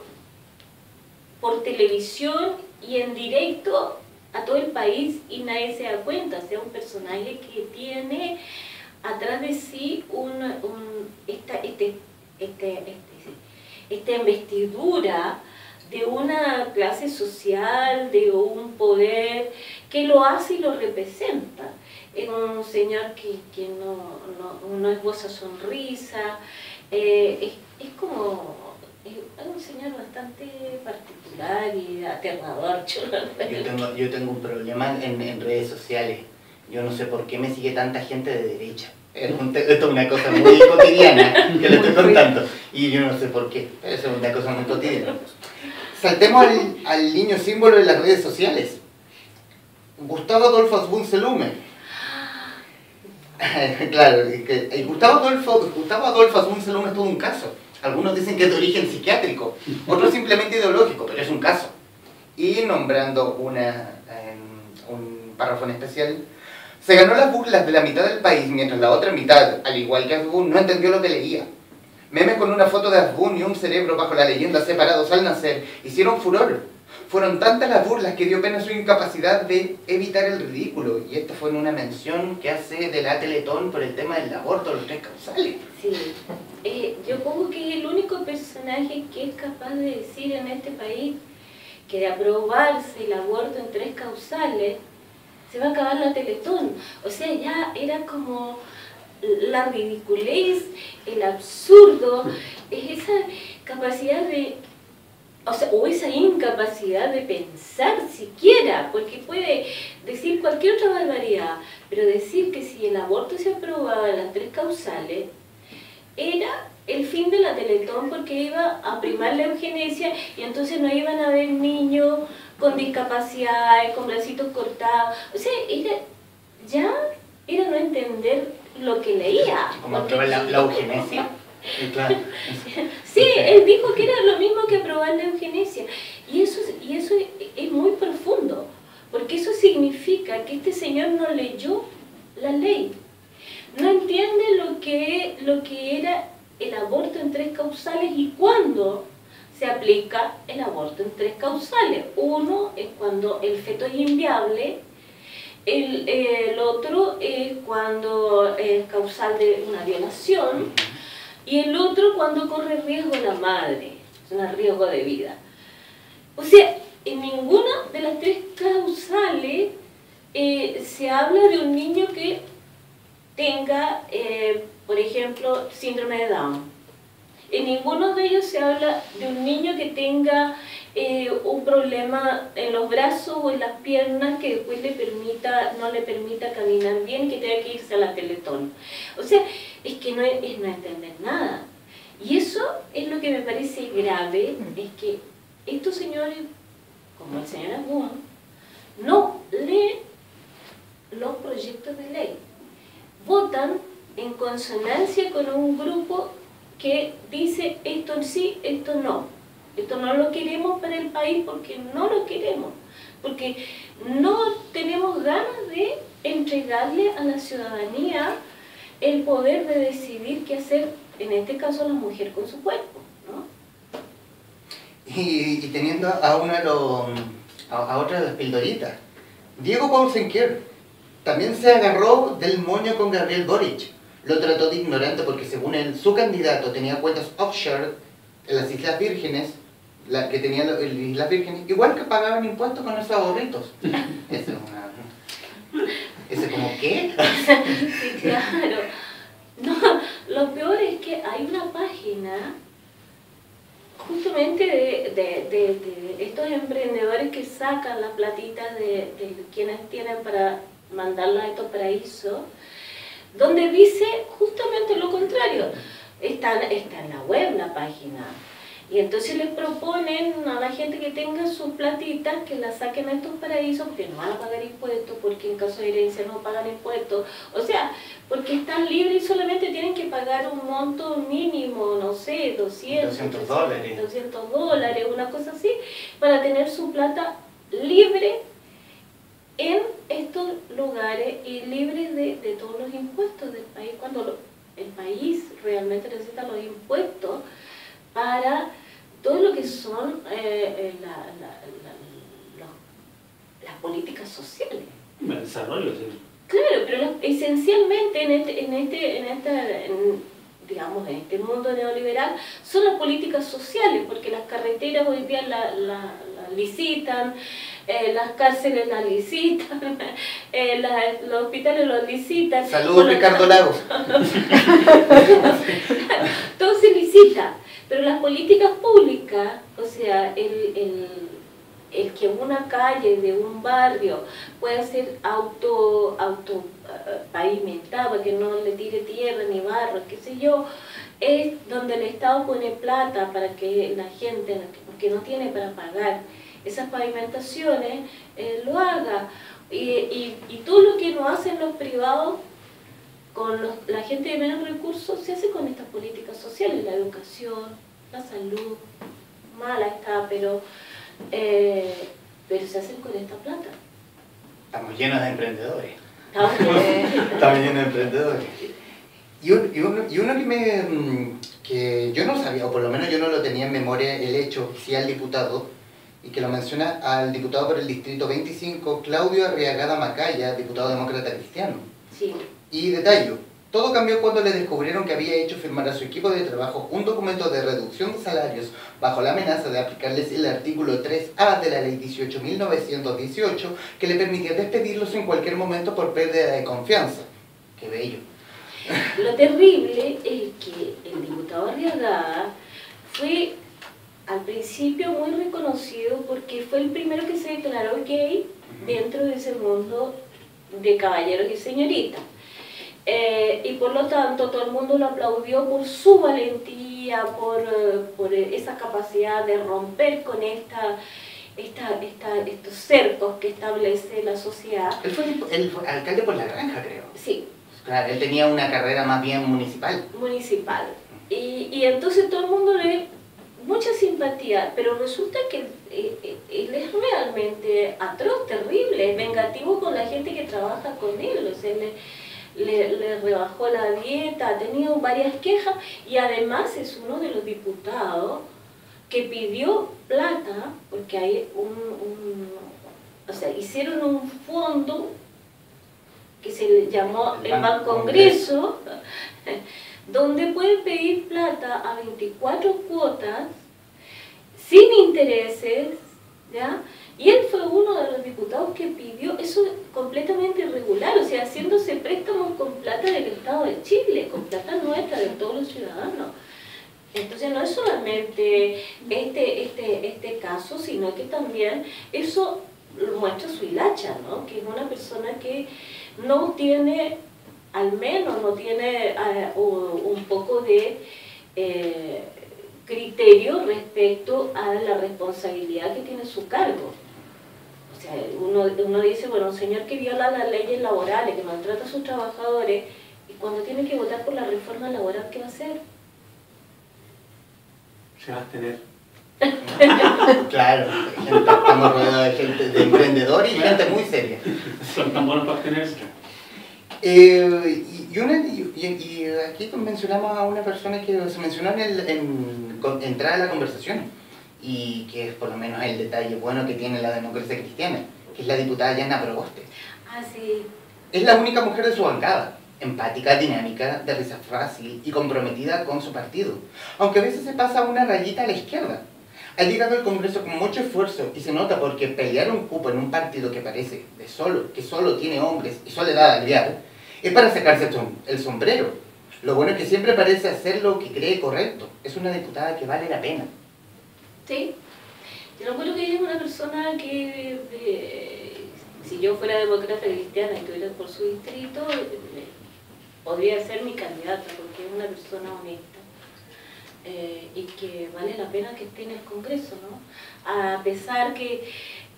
por televisión y en directo a todo el país, y nadie se da cuenta. O sea, un personaje que tiene atrás de sí esta investidura de una clase social, de un poder que lo hace y lo representa. Es un señor que no esboza sonrisa, es un señor bastante particular y aterrador. Yo tengo un problema en redes sociales. Yo no sé por qué me sigue tanta gente de derecha. Esto es una cosa muy cotidiana que le estoy contando. Y yo no sé por qué, pero eso es una cosa muy cotidiana. Saltemos al niño símbolo de las redes sociales. Gustavo Adolfo Asbun-Selume. Claro, Gustavo Adolfo Asbun-Selume es todo un caso. Algunos dicen que es de origen psiquiátrico, otros simplemente ideológico, pero es un caso. Y nombrando un párrafo en especial: se ganó las burlas de la mitad del país, mientras la otra mitad, al igual que Asbun, no entendió lo que leía. Memes con una foto de Asbun y un cerebro bajo la leyenda separados al nacer hicieron furor. Fueron tantas las burlas que dio pena su incapacidad de evitar el ridículo. Y esto fue en una mención que hace de la Teletón por el tema del aborto, los 3 causales. Sí, yo pongo que es el único personaje que es capaz de decir en este país que de aprobarse el aborto en 3 causales, se va a acabar la Teletón. O sea, ya era como la ridiculez, el absurdo, esa capacidad de, o esa incapacidad de pensar siquiera, porque puede decir cualquier otra barbaridad, pero decir que si el aborto se aprobaba en las 3 causales, era el fin de la Teletón, porque iba a primar la eugenesia y entonces no iban a haber niños con discapacidades, con bracitos cortados. O sea, era no entender lo que leía. Como aprobar la eugenesia. Claro. Sí, él dijo que era lo mismo que aprobar la eugenesia. Y eso es muy profundo, porque eso significa que este señor no leyó la ley. No entiende lo que era el aborto en 3 causales y cuándo se aplica el aborto en 3 causales. Uno es cuando el feto es inviable, el otro es cuando es causal de una violación, y el otro cuando corre riesgo la madre, es un riesgo de vida. O sea, en ninguna de las 3 causales se habla de un niño que tenga, por ejemplo, síndrome de Down. En ninguno de ellos se habla de un niño que tenga un problema en los brazos o en las piernas que después no le permita caminar bien y que tenga que irse a la Teletón. O sea, es que no es no entender nada. Y eso es lo que me parece grave, es que estos señores, como el señor Agúa, no leen los proyectos de ley. Votan en consonancia con un grupo que dice esto sí, esto no. Esto no lo queremos para el país porque no lo queremos. Porque no tenemos ganas de entregarle a la ciudadanía el poder de decidir qué hacer, en este caso la mujer con su cuerpo, ¿no? Y teniendo a uno de a otra de las pildoritas, Diego Paulsen-Kier también se agarró del moño con Gabriel Boric. Lo trató de ignorante porque según él, su candidato tenía cuentas offshore en las Islas Vírgenes, que tenía las Islas Vírgenes, igual que pagaban impuestos con esos ahorritos. Eso es una... ¿Eso como qué? Sí, claro. No, lo peor es que hay una página justamente de estos emprendedores que sacan la platita de quienes tienen para mandarla a estos paraísos, donde dice justamente lo contrario. Está en la web la página. Y entonces les proponen a la gente que tenga sus platitas que las saquen a estos paraísos porque no van a pagar impuestos, porque en caso de herencia no pagan impuestos. O sea, porque están libres y solamente tienen que pagar un monto mínimo, no sé, 200 dólares. 200 dólares, una cosa así, para tener su plata libre en estos lugares y libres de todos los impuestos del país, cuando el país realmente necesita los impuestos para todo lo que son las políticas sociales. El desarrollo, sí. Claro, pero esencialmente en este mundo neoliberal son las políticas sociales, porque las carreteras hoy día las licitan, las cárceles las licitan, los hospitales los licitan. Saludos, Ricardo Lagos. Todo se licita, pero las políticas públicas, o sea, el que una calle de un barrio pueda ser auto pavimentada, que no le tire tierra ni barro, qué sé yo, es donde el Estado pone plata para que la gente que no tiene para pagar esas pavimentaciones lo haga. Y todo lo que no hacen los privados con la gente de menos recursos se hace con estas políticas sociales, la educación, la salud, mala está, pero se hacen con esta plata. Estamos llenos de emprendedores. Estamos Estamos llenos de emprendedores. Y uno que yo no sabía, o por lo menos yo no lo tenía en memoria, el hecho oficial diputado, y que lo menciona al diputado por el Distrito 25, Claudio Arriagada Macaya, diputado demócrata cristiano. Sí. Y detallo, todo cambió cuando le descubrieron que había hecho firmar a su equipo de trabajo un documento de reducción de salarios bajo la amenaza de aplicarles el artículo 3A de la ley 18.918 que le permitía despedirlos en cualquier momento por pérdida de confianza. ¡Qué bello! Lo terrible es que el diputado Arriagada fue al principio muy reconocido porque fue el primero que se declaró gay dentro de ese mundo de caballeros y señoritas. Y por lo tanto todo el mundo lo aplaudió por su valentía, por esa capacidad de romper con estos cercos que establece la sociedad. Él fue el alcalde por La Granja, creo. Sí. Claro, él tenía una carrera más bien municipal. Municipal. Y entonces todo el mundo le mucha simpatía, pero resulta que él es realmente atroz, terrible, vengativo con la gente que trabaja con él, o sea, le rebajó la dieta, ha tenido varias quejas y además es uno de los diputados que pidió plata, porque hay o sea, hicieron un fondo que se le llamó el Bancongreso, donde pueden pedir plata a 24 cuotas, sin intereses, ¿ya? Y él fue uno de los diputados que pidió eso completamente irregular, o sea, haciéndose préstamos con plata del Estado de Chile, con plata nuestra, de todos los ciudadanos. Entonces no es solamente este caso, sino que también eso muestra su hilacha, ¿no? Que es una persona que no tiene, al menos no tiene un poco de criterio respecto a la responsabilidad que tiene su cargo. O sea, uno dice, bueno, un señor que viola las leyes laborales, que maltrata a sus trabajadores, y cuando tiene que votar por la reforma laboral, ¿qué va a hacer? Se va a abstener. Claro, estamos rodeados de gente, de emprendedores y gente muy seria. Son tan buenos para abstenerse. Y aquí mencionamos a una persona que se mencionó en entrar a la conversación, y que es por lo menos el detalle bueno que tiene la democracia cristiana, que es la diputada Yana Proboste. Ah, sí. Es la única mujer de su bancada, empática, dinámica, de risa fácil y comprometida con su partido, aunque a veces se pasa una rayita a la izquierda. Ha llegado al Congreso con mucho esfuerzo y se nota porque pelear un cupo en un partido que parece que solo tiene hombres y soledad al guiar, es para sacarse el sombrero. Lo bueno es que siempre parece hacer lo que cree correcto. Es una diputada que vale la pena. Sí. Yo recuerdo que ella es una persona que, si yo fuera demócrata cristiana y estuviera por su distrito, podría ser mi candidata, porque es una persona honesta. Y que vale la pena que esté en el Congreso, ¿no? A pesar que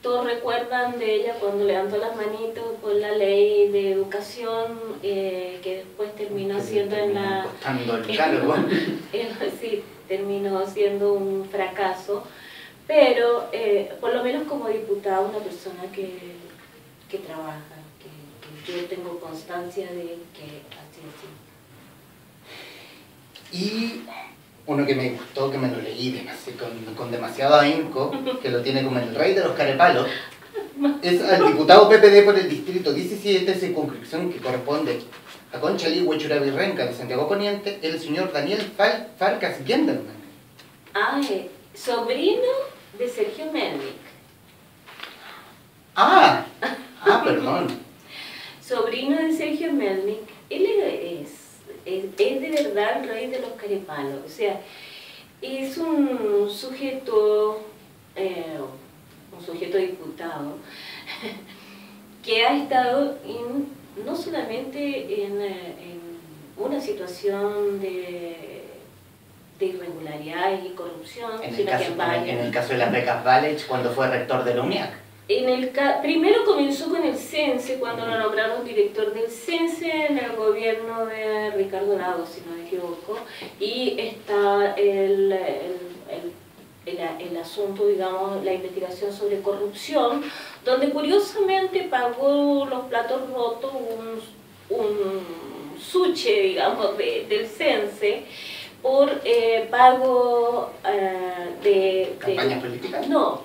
todos recuerdan de ella cuando levantó las manitos por la ley de educación, que después terminó siendo sí, terminó siendo un fracaso, pero por lo menos como diputada, una persona que trabaja, que yo tengo constancia de que así es. Y uno que me gustó, que me lo leí con demasiado ahínco, que lo tiene como el rey de los carepalos, es al diputado PPD por el distrito 17, circunscripción que corresponde a Conchalí, Huechuraba y Renca de Santiago Poniente, el señor Daniel Farkas Gendelman. Ah, sobrino de Sergio Melnik. Perdón. Sobrino de Sergio Melnik. Él es de verdad el rey de los carepalos. O sea, es un sujeto diputado que ha estado no solamente en una situación de irregularidades y corrupción, sino que en varias. En el caso de las becas Valech, cuando fue rector de la UNIAC. Primero comenzó con el CENSE, cuando lo nombraron director del CENSE en el gobierno de Ricardo Lagos, si no me equivoco, y está el asunto, digamos, la investigación sobre corrupción, donde curiosamente pagó los platos rotos un suche, digamos, del CENSE, por pago de... ¿Campañas políticas? No.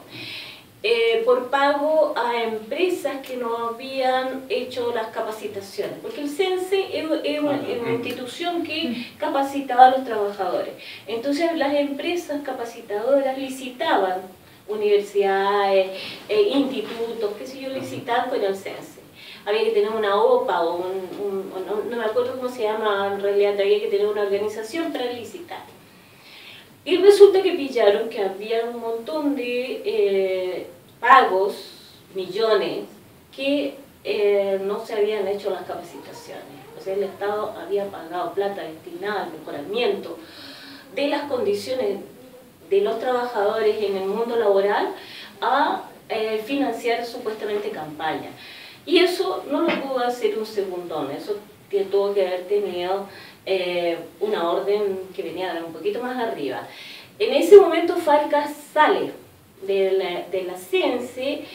Por pago a empresas que no habían hecho las capacitaciones, porque el CENSE es una institución que capacitaba a los trabajadores. Entonces las empresas capacitadoras licitaban, universidades, institutos, qué sé yo, licitaban con el CENSE. Había que tener una OPA o no me acuerdo cómo se llama, en realidad había que tener una organización para licitar. Y resulta que pillaron que había un montón de pagos, millones, que no se habían hecho las capacitaciones. O sea, el Estado había pagado plata destinada al mejoramiento de las condiciones de los trabajadores en el mundo laboral a financiar supuestamente campañas. Y eso no lo pudo hacer un segundón, eso tuvo que haber tenido una orden que venía de un poquito más arriba. En ese momento Farkas sale de la CENSE,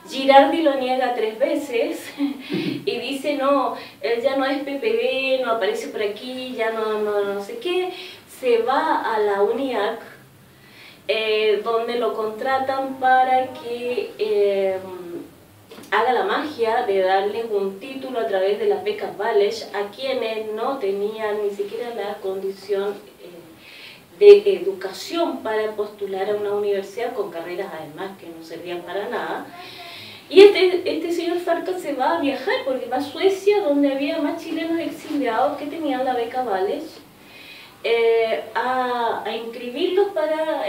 Girardi lo niega 3 veces y dice no, él ya no es PPD, no aparece por aquí, ya no sé qué, se va a la UNIAC, donde lo contratan para que haga la magia de darles un título a través de las becas Valech a quienes no tenían ni siquiera la condición de educación para postular a una universidad con carreras además que no servían para nada. Y este señor Farkas se va a viajar porque va a Suecia, donde había más chilenos exiliados que tenían la beca Vales, a inscribirlos para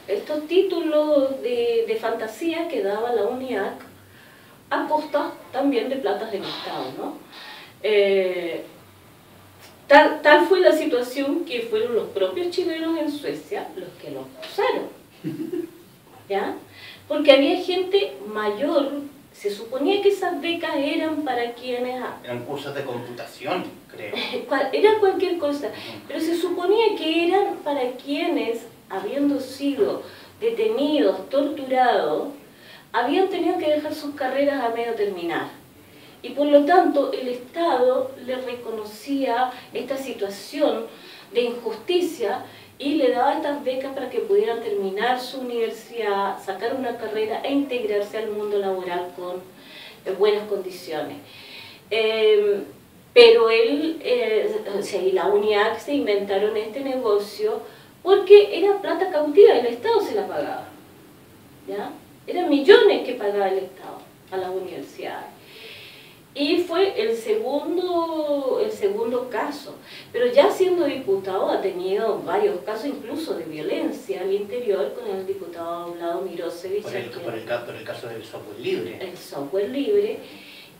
estos títulos de fantasía que daba la UNIAC, a costa también de platas del Estado, ¿no? Tal fue la situación que fueron los propios chilenos en Suecia los que los usaron, ¿ya? Porque había gente mayor, se suponía que esas becas eran para quienes... Eran cursos de computación, creo. Era cualquier cosa, pero se suponía que eran para quienes, habiendo sido detenidos, torturados, habían tenido que dejar sus carreras a medio terminar. Y por lo tanto el Estado le reconocía esta situación de injusticia y le daba estas becas para que pudieran terminar su universidad, sacar una carrera e integrarse al mundo laboral con buenas condiciones. Pero y la UNIAC se inventaron este negocio porque era plata cautiva, el Estado se la pagaba, ¿ya? Eran millones que pagaba el Estado a las universidades. Y fue el segundo caso. Pero ya siendo diputado ha tenido varios casos incluso de violencia al interior con el diputado Vlado Mirosevic. Por el caso del software libre. El software libre.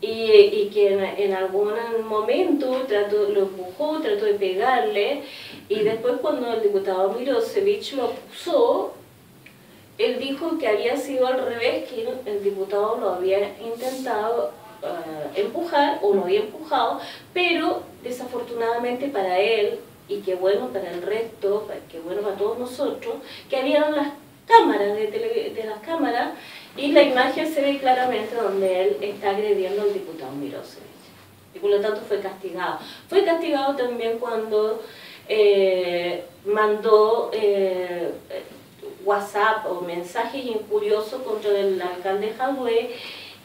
Y que en algún momento lo empujó, trató de pegarle. Y después cuando el diputado Mirosevic lo acusó, él dijo que había sido al revés, que el diputado lo había intentado empujar o lo había empujado, pero desafortunadamente para él, y que bueno para el resto, que bueno para todos nosotros, que habían las cámaras de las cámaras y la imagen se ve claramente donde él está agrediendo al diputado Mirosevic. Y por lo tanto fue castigado. Fue castigado también cuando mandó WhatsApp o mensajes injuriosos contra el alcalde Jadwe,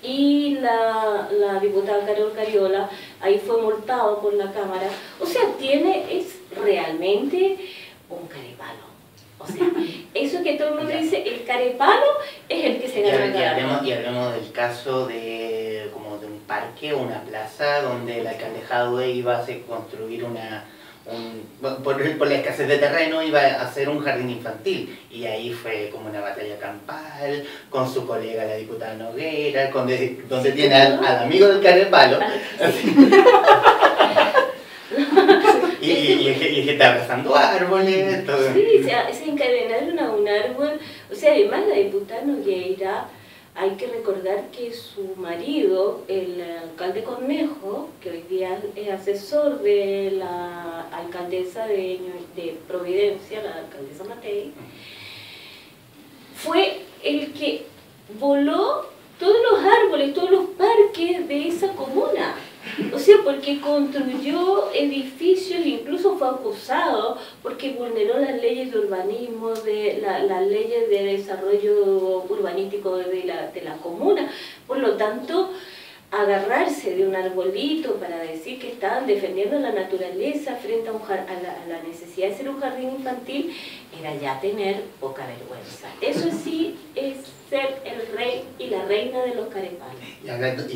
y la diputada Carol Cariola ahí fue multado por la Cámara. O sea, es realmente un carepalo. O sea, eso que todo el mundo dice, el carepalo es el que se gana el carepalo. Y hablemos del caso como de un parque o una plaza donde el alcalde Jadwe iba a construir por la escasez de terreno iba a hacer un jardín infantil, y ahí fue como una batalla campal con su colega la diputada Noguera, donde tiene al amigo del carepalo y gente abrazando árboles, todo. Sí, se encadenaron a un árbol. O sea, además la diputada Nogueira, hay que recordar que su marido, el alcalde Cornejo, que hoy día es asesor de la alcaldesa de Providencia, la alcaldesa Matei, fue el que voló todos los árboles, todos los parques de esa comuna. O sea, porque construyó edificios, incluso fue acusado porque vulneró las leyes de urbanismo, las leyes de desarrollo urbanístico de la comuna. Por lo tanto, agarrarse de un arbolito para decir que estaban defendiendo la naturaleza frente a la necesidad de ser un jardín infantil, era ya tener poca vergüenza. Eso sí es ser el rey y la reina de los carepalos. Y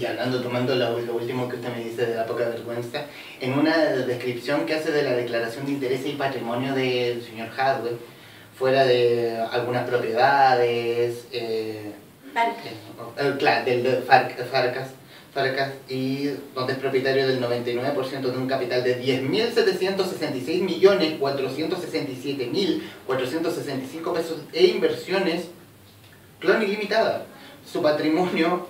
hablando, tomando lo último que usted me dice de la poca vergüenza, en una descripción que hace de la declaración de interés y patrimonio del señor Jadwe, fuera de algunas propiedades, claro, del Farkas, y donde es propietario del 99% de un capital de 10.766.467.465 pesos e inversiones, clon ilimitada. Su patrimonio,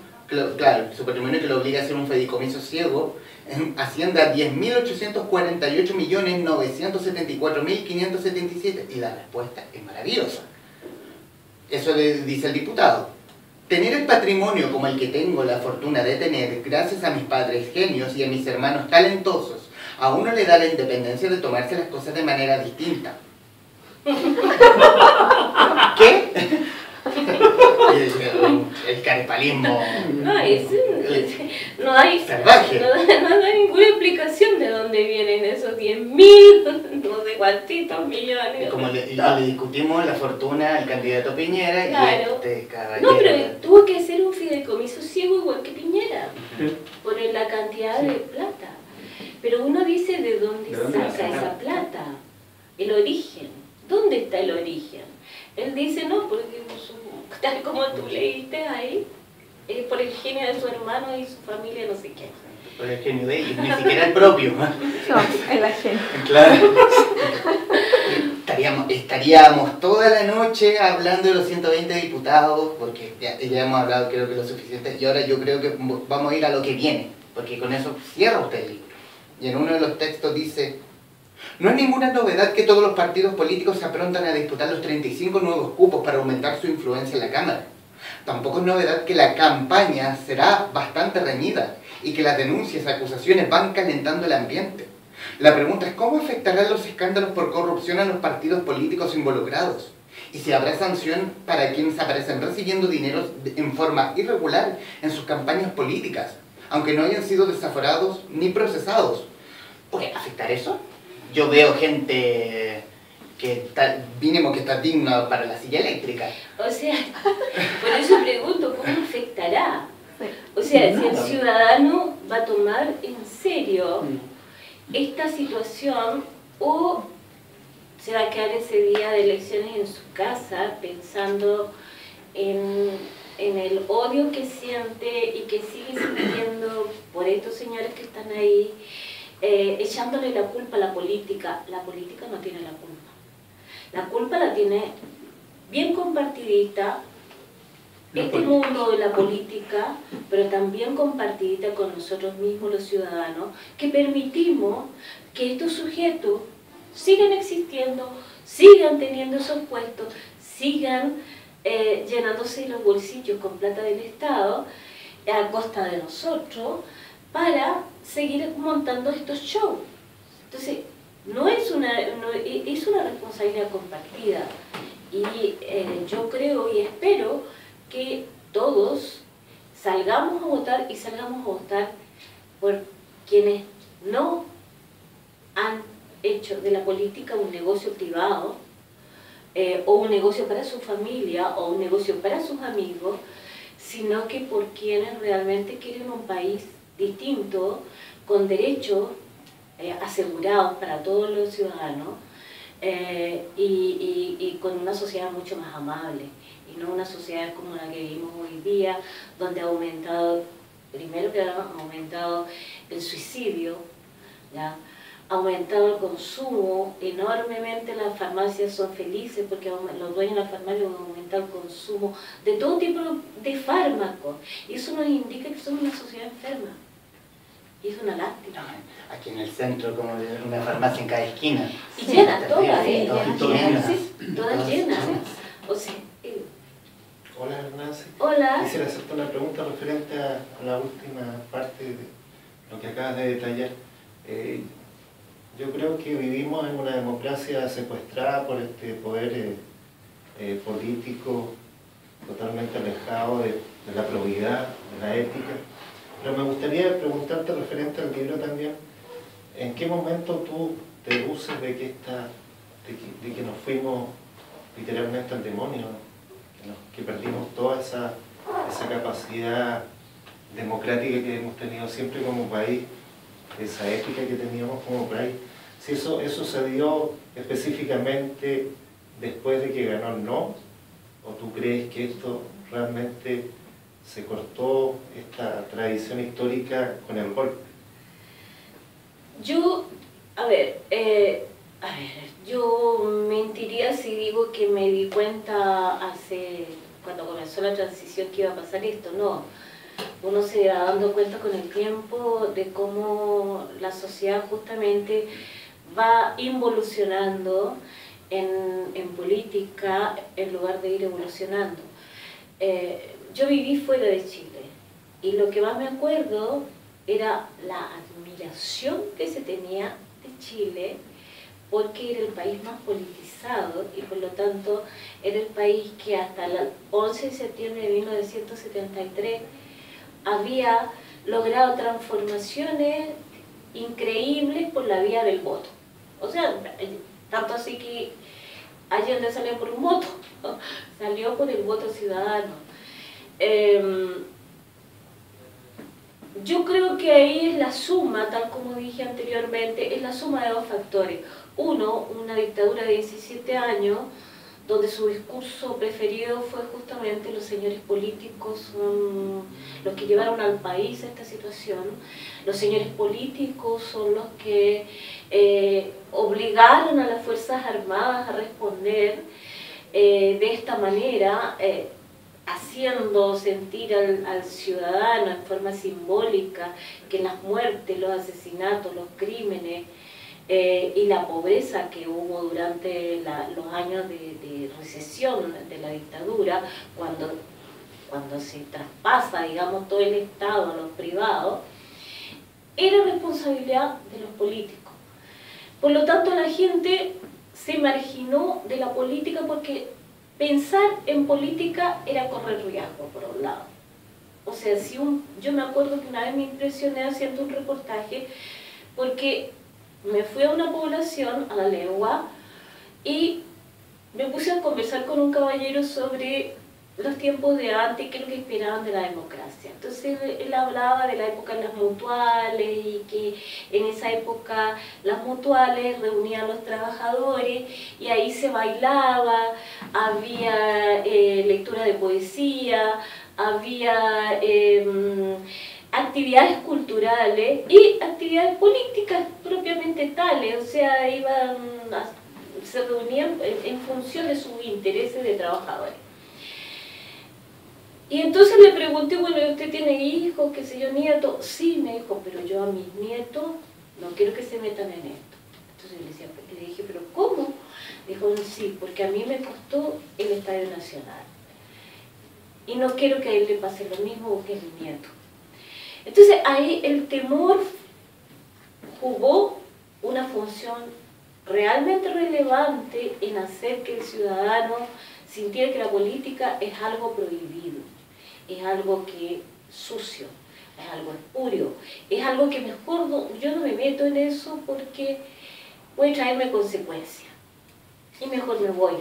claro, su patrimonio que lo obliga a hacer un fideicomiso ciego, asciende a 10.848.974.577, y la respuesta es maravillosa. Eso le dice el diputado. Tener el patrimonio como el que tengo la fortuna de tener, gracias a mis padres genios y a mis hermanos talentosos, a uno le da la independencia de tomarse las cosas de manera distinta. ¿Qué? el carepalismo No, no hay salvaje. no hay ninguna explicación de dónde vienen esos 10.000, no sé cuántitos millones. Como le discutimos la fortuna al candidato Piñera, claro. y este caballero... No, pero tuvo que hacer un fideicomiso ciego igual que Piñera, por la cantidad de plata. Pero uno dice de dónde saca esa plata, el origen. ¿Dónde está el origen? Él dice, no, porque tal como tú leíste ahí, es por el genio de su hermano y su familia, no sé qué. Por el genio de ellos, ni siquiera el propio. No, el ajeno. Claro. Estaríamos toda la noche hablando de los 120 diputados, porque ya hemos hablado creo que lo suficiente, y ahora yo creo que vamos a ir a lo que viene, porque con eso cierra usted el libro. Y en uno de los textos dice: no es ninguna novedad que todos los partidos políticos se aprontan a disputar los 35 nuevos cupos para aumentar su influencia en la Cámara. Tampoco es novedad que la campaña será bastante reñida y que las denuncias y acusaciones van calentando el ambiente. La pregunta es cómo afectarán los escándalos por corrupción a los partidos políticos involucrados y si habrá sanción para quienes aparecen recibiendo dinero en forma irregular en sus campañas políticas, aunque no hayan sido desaforados ni procesados. ¿Puede afectar eso? Yo veo gente que está, mínimo que está digna para la silla eléctrica. O sea, por eso pregunto, ¿cómo afectará? Sí. O sea, si el ciudadano va a tomar en serio esta situación o se va a quedar ese día de elecciones en su casa pensando en el odio que siente y que sigue sintiendo por estos señores que están ahí, echándole la culpa a la política. La política no tiene la culpa. La culpa la tiene bien compartidita este mundo de la política, pero también compartidita con nosotros mismos los ciudadanos, que permitimos que estos sujetos sigan existiendo, sigan teniendo esos puestos, sigan llenándose los bolsillos con plata del Estado a costa de nosotros, para seguir montando estos shows. Entonces, es una responsabilidad compartida. Y yo creo y espero que todos salgamos a votar y salgamos a votar por quienes no han hecho de la política un negocio privado, o un negocio para su familia, o un negocio para sus amigos, sino que por quienes realmente quieren un país distinto, con derechos asegurados para todos los ciudadanos, y con una sociedad mucho más amable, y no una sociedad como la que vivimos hoy día, donde ha aumentado, primero que ha aumentado el suicidio, ¿ya? Ha aumentado el consumo enormemente. Las farmacias son felices porque los dueños de las farmacias han aumentado el consumo de todo tipo de fármacos, y eso nos indica que somos una sociedad enferma, y es una lástima. Aquí en el centro, como una farmacia en cada esquina. Y llenas, todas, Todas llenas. O sea, Hola, Nancy. hola. Quisiera hacerte una pregunta referente a la última parte de lo que acabas de detallar. Yo creo que vivimos en una democracia secuestrada por este poder político totalmente alejado de la probidad, de la ética. Pero me gustaría preguntarte referente al libro también, ¿en qué momento tú deduces de que nos fuimos literalmente al demonio, que perdimos toda esa capacidad democrática que hemos tenido siempre como país, esa ética que teníamos como país? Si eso se dio específicamente después de que ganó el no, o tú crees que esto realmente se cortó, esta tradición histórica, con el golpe? Yo mentiría si digo que me di cuenta cuando comenzó la transición que iba a pasar esto. No, uno se va dando cuenta con el tiempo de cómo la sociedad justamente va involucionando en política en lugar de ir evolucionando. Yo viví fuera de Chile y lo que más me acuerdo era la admiración que se tenía de Chile porque era el país más politizado y por lo tanto era el país que hasta el 11 de septiembre de 1973 había logrado transformaciones increíbles por la vía del voto. O sea, tanto así que Allende salió por un voto, ¿no? Salió por el voto ciudadano. Yo creo que ahí es la suma, tal como dije anteriormente, es la suma de dos factores. Uno, una dictadura de 17 años, donde su discurso preferido fue justamente los señores políticos son los que llevaron al país a esta situación. Los señores políticos son los que obligaron a las Fuerzas Armadas a responder de esta manera, haciendo sentir al ciudadano en forma simbólica que las muertes, los asesinatos, los crímenes y la pobreza que hubo durante los años de recesión de la dictadura, cuando se traspasa, digamos, todo el Estado a los privados, era responsabilidad de los políticos. Por lo tanto, la gente se marginó de la política porque pensar en política era correr riesgo, por un lado. O sea, yo me acuerdo que una vez me impresioné haciendo un reportaje porque me fui a una población, a La Legua, y me puse a conversar con un caballero sobre los tiempos de antes y qué es lo que esperaban de la democracia. Entonces él hablaba de la época de las mutuales y que en esa época las mutuales reunían a los trabajadores y ahí se bailaba, había lectura de poesía, había actividades culturales y actividades políticas propiamente tales, o sea, se reunían en función de sus intereses de trabajadores. Y entonces le pregunté, bueno, ¿usted tiene hijos, qué sé yo, nietos? Sí, me dijo, pero yo a mis nietos no quiero que se metan en esto. Entonces le dije, ¿pero cómo? Dijo, sí, porque a mí me costó el Estadio Nacional. Y no quiero que a él le pase lo mismo que a mi nieto. Entonces ahí el temor jugó una función realmente relevante en hacer que el ciudadano sintiera que la política es algo prohibido, es algo que sucio, es algo espurio, es algo que mejor yo no me meto en eso porque puede traerme consecuencias y mejor me voy.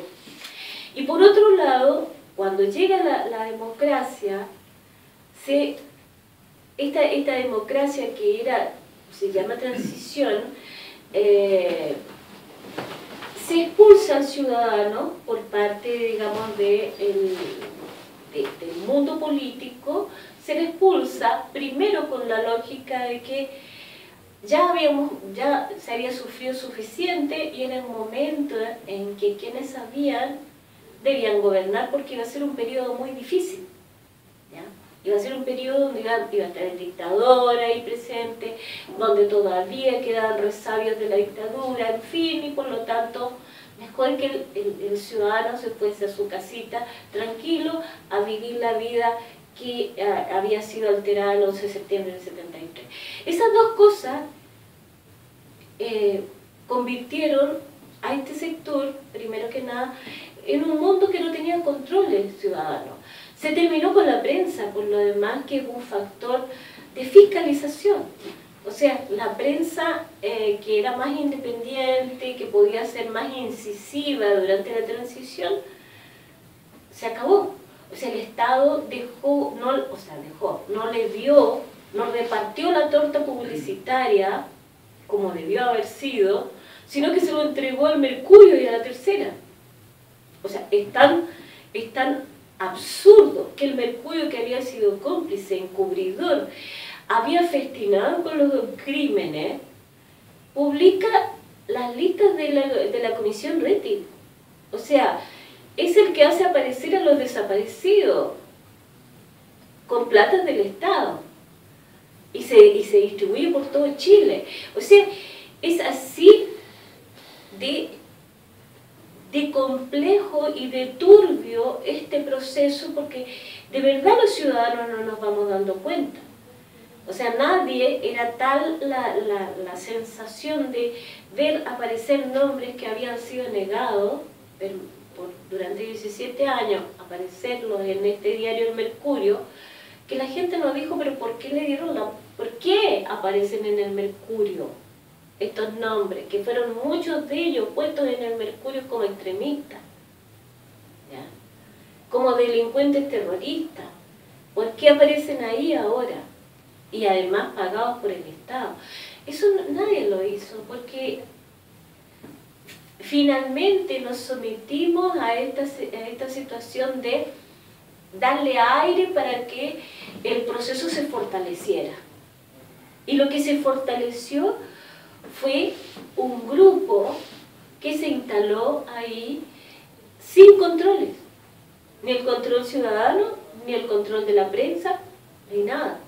Y por otro lado, cuando llega la democracia, esta democracia que se llama transición, se expulsa al ciudadano por parte, digamos, del mundo político, se le expulsa primero con la lógica de que ya se había sufrido suficiente y era el momento en que quienes sabían debían gobernar porque iba a ser un periodo muy difícil, ¿ya? Iba a ser un periodo donde iba a estar el dictador ahí presente, donde todavía quedaban resabios de la dictadura, en fin, y por lo tanto, mejor que el ciudadano se fuese a su casita tranquilo a vivir la vida que había sido alterada el 11 de septiembre del 73. Esas dos cosas convirtieron a este sector, primero que nada, en un mundo que no tenía controles ciudadanos. Se terminó con la prensa, por lo demás, que es un factor de fiscalización. O sea, la prensa que era más independiente, que podía ser más incisiva durante la transición, se acabó. O sea, el Estado no repartió la torta publicitaria como debió haber sido, sino que se lo entregó al Mercurio y a la Tercera. O sea, es tan absurdo que el Mercurio, que había sido cómplice, encubridor, había festinado con los crímenes, publica las listas de la Comisión Rettig. O sea, es el que hace aparecer a los desaparecidos con plata del Estado y se distribuye por todo Chile. O sea, es así de complejo y de turbio este proceso, porque de verdad los ciudadanos no nos vamos dando cuenta. O sea, nadie, era tal la sensación de ver aparecer nombres que habían sido negados durante 17 años, aparecerlos en este diario El Mercurio, que la gente nos dijo, pero ¿por qué le dieron por qué aparecen en El Mercurio estos nombres? Que fueron muchos de ellos puestos en El Mercurio como extremistas, ¿ya? Como delincuentes terroristas. ¿Por qué aparecen ahí ahora? Y además pagados por el Estado. Eso nadie lo hizo, porque finalmente nos sometimos a esta situación de darle aire para que el proceso se fortaleciera. Y lo que se fortaleció fue un grupo que se instaló ahí sin controles. Ni el control ciudadano, ni el control de la prensa, ni nada.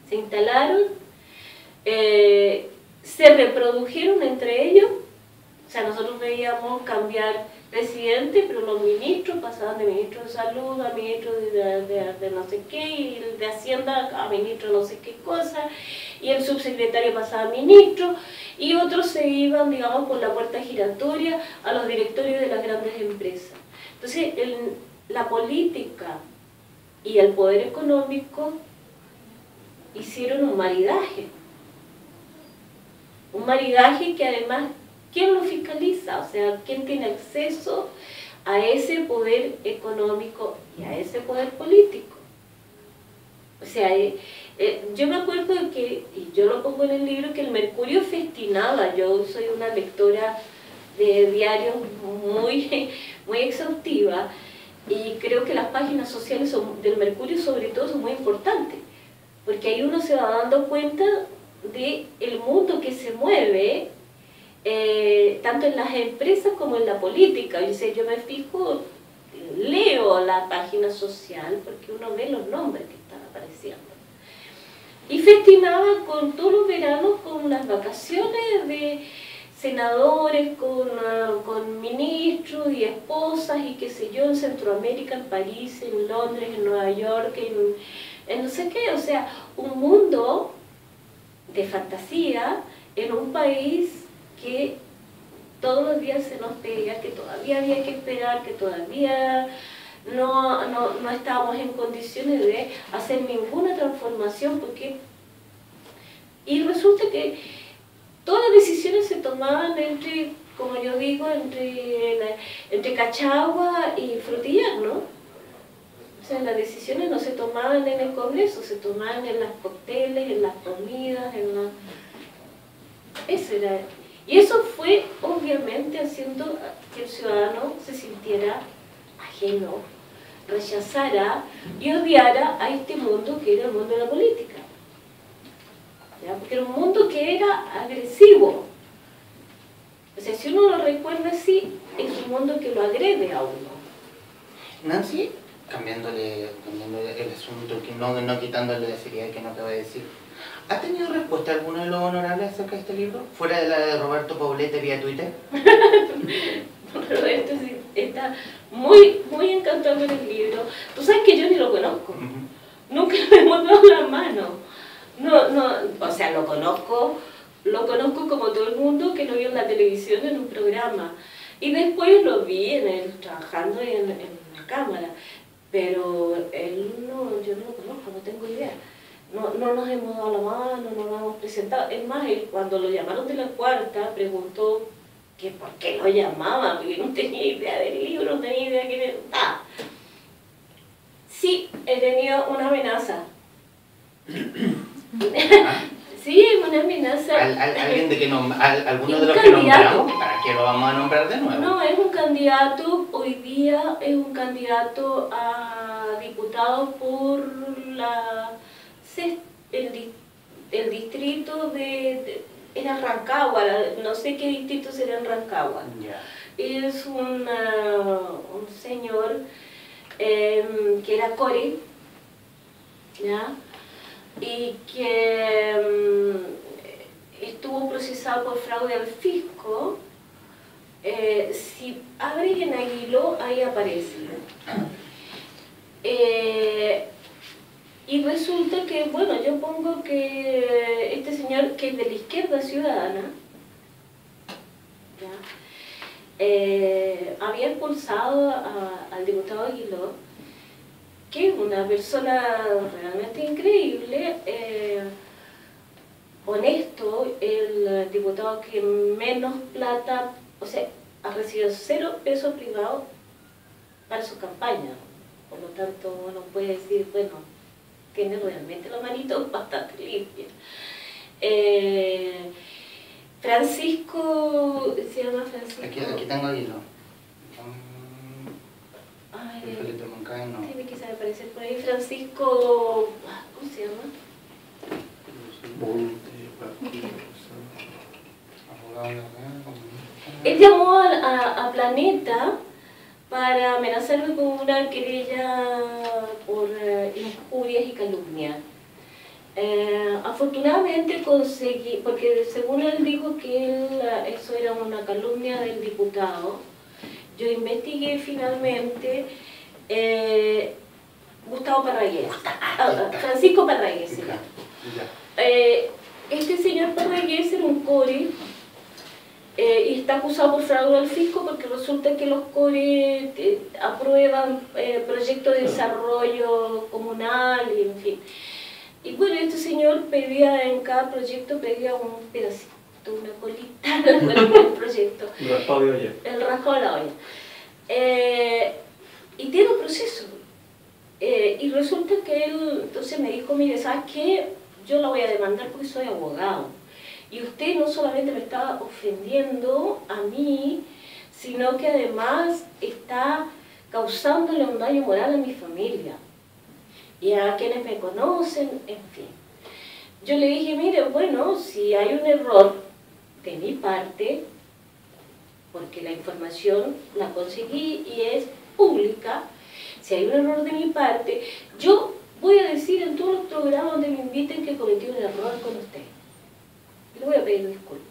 Se instalaron, se reprodujeron entre ellos. O sea, nosotros veíamos cambiar presidente, pero los ministros pasaban de ministro de salud a ministro de no sé qué, y el de Hacienda a ministro de no sé qué cosa, y el subsecretario pasaba a ministro, y otros se iban, digamos, por la puerta giratoria a los directorios de las grandes empresas. Entonces, la política y el poder económico hicieron un maridaje que además, ¿quién lo fiscaliza? O sea, ¿quién tiene acceso a ese poder económico y a ese poder político? O sea, yo me acuerdo de que, y yo lo pongo en el libro, que el Mercurio festinaba. Yo soy una lectora de diarios muy exhaustiva, y creo que las páginas sociales del Mercurio sobre todo son muy importantes, porque ahí uno se va dando cuenta del mundo que se mueve, tanto en las empresas como en la política. Yo me fijo, leo la página social, porque uno ve los nombres que están apareciendo. Y festinaba con todos los veranos, con las vacaciones de senadores, con ministros y esposas y qué sé yo, en Centroamérica, en París, en Londres, en Nueva York, en no sé qué. O sea, un mundo de fantasía en un país que todos los días se nos pedía que todavía había que esperar, que todavía no estábamos en condiciones de hacer ninguna transformación, y resulta que todas las decisiones se tomaban entre, como yo digo, entre Cachagua y Frutillar, ¿no? O sea, las decisiones no se tomaban en el Congreso, se tomaban en las cócteles, en las comidas, Eso era. Y eso fue, obviamente, haciendo que el ciudadano se sintiera ajeno, rechazara y odiara a este mundo que era el mundo de la política. ¿Ya? Porque era un mundo que era agresivo. O sea, si uno lo recuerda así, es un mundo que lo agrede a uno. Nancy, cambiándole el asunto, que no quitándole la seriedad que no te voy a decir, ¿ha tenido respuesta alguno de los honorables acerca de este libro? Fuera de la de Roberto Poblete vía Twitter. Roberto está muy encantado con el libro. Tú sabes que yo ni lo conozco. Nunca me hemos dado la mano. O sea, lo conozco como todo el mundo que lo vio en la televisión en un programa. Y después lo vi trabajando en la cámara. Pero yo no lo conozco, no tengo idea. No nos hemos dado la mano, no nos hemos presentado. Es más, él, cuando lo llamaron de la Cuarta, preguntó que por qué lo llamaban, porque no tenía idea del libro, no tenía idea quién era. Sí, he tenido una amenaza. Sí, una amenaza. ¿Alguien de que alguno de los candidato que nombramos? ¿Para qué lo vamos a nombrar de nuevo? No, es un candidato, hoy día es un candidato a diputado por el distrito era Rancagua, no sé qué distrito será en Rancagua. Yeah. Es un señor que era core, ¿ya? Y que estuvo procesado por fraude al fisco. Si abres en Aguiló, ahí aparece. Y resulta que, bueno, yo pongo que este señor, que es de la izquierda ciudadana, ¿ya? Había expulsado al diputado Aguiló, que es una persona realmente increíble, honesto, el diputado que menos plata, o sea, ha recibido 0 pesos privados para su campaña. Por lo tanto, uno puede decir, bueno, tiene realmente la manito bastante limpia. Francisco, se llama Francisco. Aquí tengo Aguiló. Ay, Felipe Moncada, no. tiene que saber aparecer por ahí. Francisco, ¿cómo se llama? Él llamó a Planeta para amenazarme con una querella por injurias y calumnias. Afortunadamente conseguí, porque según él dijo que eso era una calumnia del diputado, yo investigué finalmente Gustavo Parragués, Francisco Parragués. Este señor Parragués era un core y está acusado por fraude al fisco porque resulta que los core aprueban proyectos de desarrollo comunal y en fin. Y bueno, este señor pedía en cada proyecto un pedacito, una colita del proyecto. El raspado de olla. El raspado de la olla. Y tiene un proceso. Y resulta que él entonces me dijo, mire, ¿sabes qué? Yo la voy a demandar porque soy abogado. Y usted no solamente me está ofendiendo a mí, sino que además está causándole un daño moral a mi familia. Y a quienes me conocen, en fin. Yo le dije, mire, bueno, si hay un error de mi parte, porque la información la conseguí y es pública, si hay un error de mi parte, yo voy a decir en todos los programas donde me inviten que cometí un error con usted. Le voy a pedir disculpas.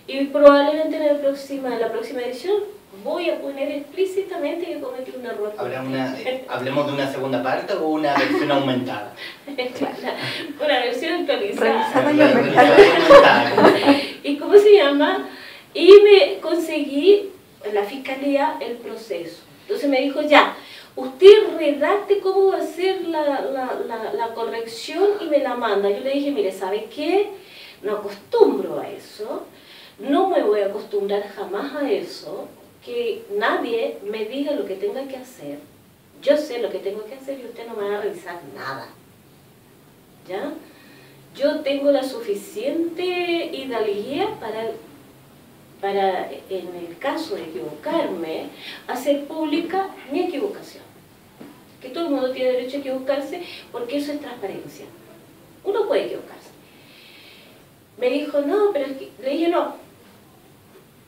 Y probablemente en la próxima edición voy a poner explícitamente que cometí un error. ¿Hablemos de una segunda parte o una versión aumentada? Una versión actualizada. Aumentada. ¿Y cómo se llama? Y me conseguí en la fiscalía el proceso. Entonces me dijo, ya, usted redacte cómo va a ser la corrección y me la manda. Yo le dije, mire, ¿sabe qué? No acostumbro a eso, no me voy a acostumbrar jamás a eso, que nadie me diga lo que tenga que hacer. Yo sé lo que tengo que hacer y usted no me va a revisar nada. ¿Ya? Yo tengo la suficiente hidalguía para, en el caso de equivocarme, hacer pública mi equivocación. Que todo el mundo tiene derecho a equivocarse porque eso es transparencia. Uno puede equivocarse. Me dijo, no, pero es que... Le dije, no.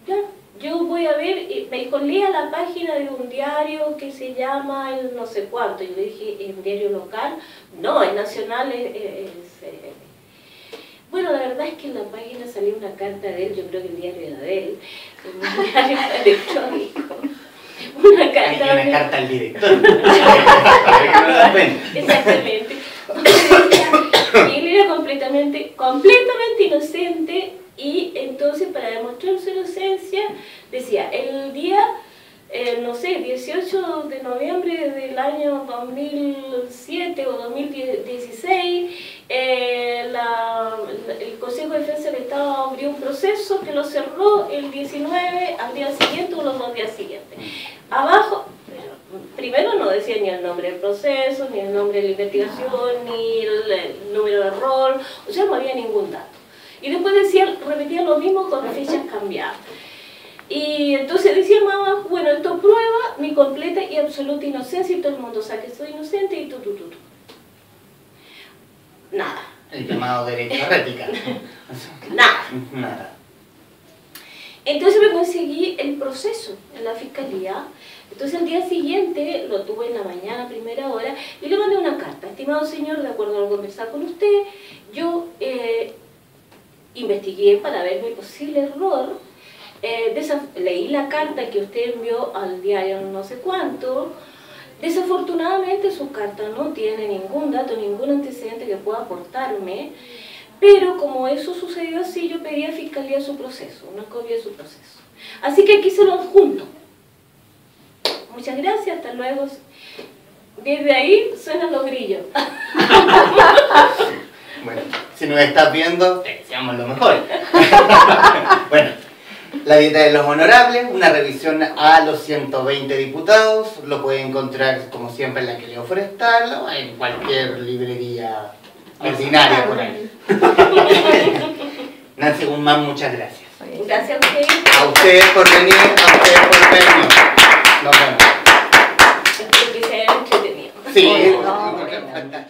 Ya, yo voy a ver, y me dijo, lea la página de un diario que se llama el no sé cuánto. Yo le dije, ¿es un diario local? No, es nacional, Bueno, la verdad es que en la página salió una carta de él, yo creo que el diario era de él, un diario electrónico. Una carta al director. Exactamente. Y él era completamente inocente, y entonces para demostrar su inocencia decía, el día, no sé, 18 de noviembre del año 2007 o 2016, el Consejo de Defensa del Estado abrió un proceso que lo cerró el 19 al día siguiente o los 2 días siguientes. Abajo, primero no decía ni el nombre del proceso, ni el nombre de la investigación, ni el número de rol, o sea, no había ningún dato. Y después repetía lo mismo con fechas cambiadas. Y entonces decía más abajo, bueno, esto prueba mi completa y absoluta inocencia, y todo el mundo sabe que soy inocente, y tú. Nada. El llamado derecho a réplica. Nada. Entonces me conseguí el proceso en la fiscalía. Entonces al día siguiente, lo tuve en la mañana, a primera hora, y le mandé una carta. Estimado señor, de acuerdo a lo conversar con usted, yo investigué para ver mi posible error. Leí la carta que usted envió al diario no sé cuánto, Desafortunadamente su carta no tiene ningún dato, ningún antecedente que pueda aportarme, pero como eso sucedió así, yo pedí a Fiscalía su proceso, una copia de su proceso. Así que aquí se lo adjunto. Muchas gracias, hasta luego. Desde ahí suenan los grillos. Bueno, si nos estás viendo, te deseamos lo mejor. Bueno, la dieta de los honorables, una revisión a los 120 diputados, lo puede encontrar como siempre en la Queleo Forestal o en cualquier librería ordinaria por ahí. Nancy Guzmán, muchas gracias. Gracias a ustedes. A ustedes por venir, a ustedes por vernos. Nos vemos. Espero que se hayan entretenido. Sí, No, fantástico.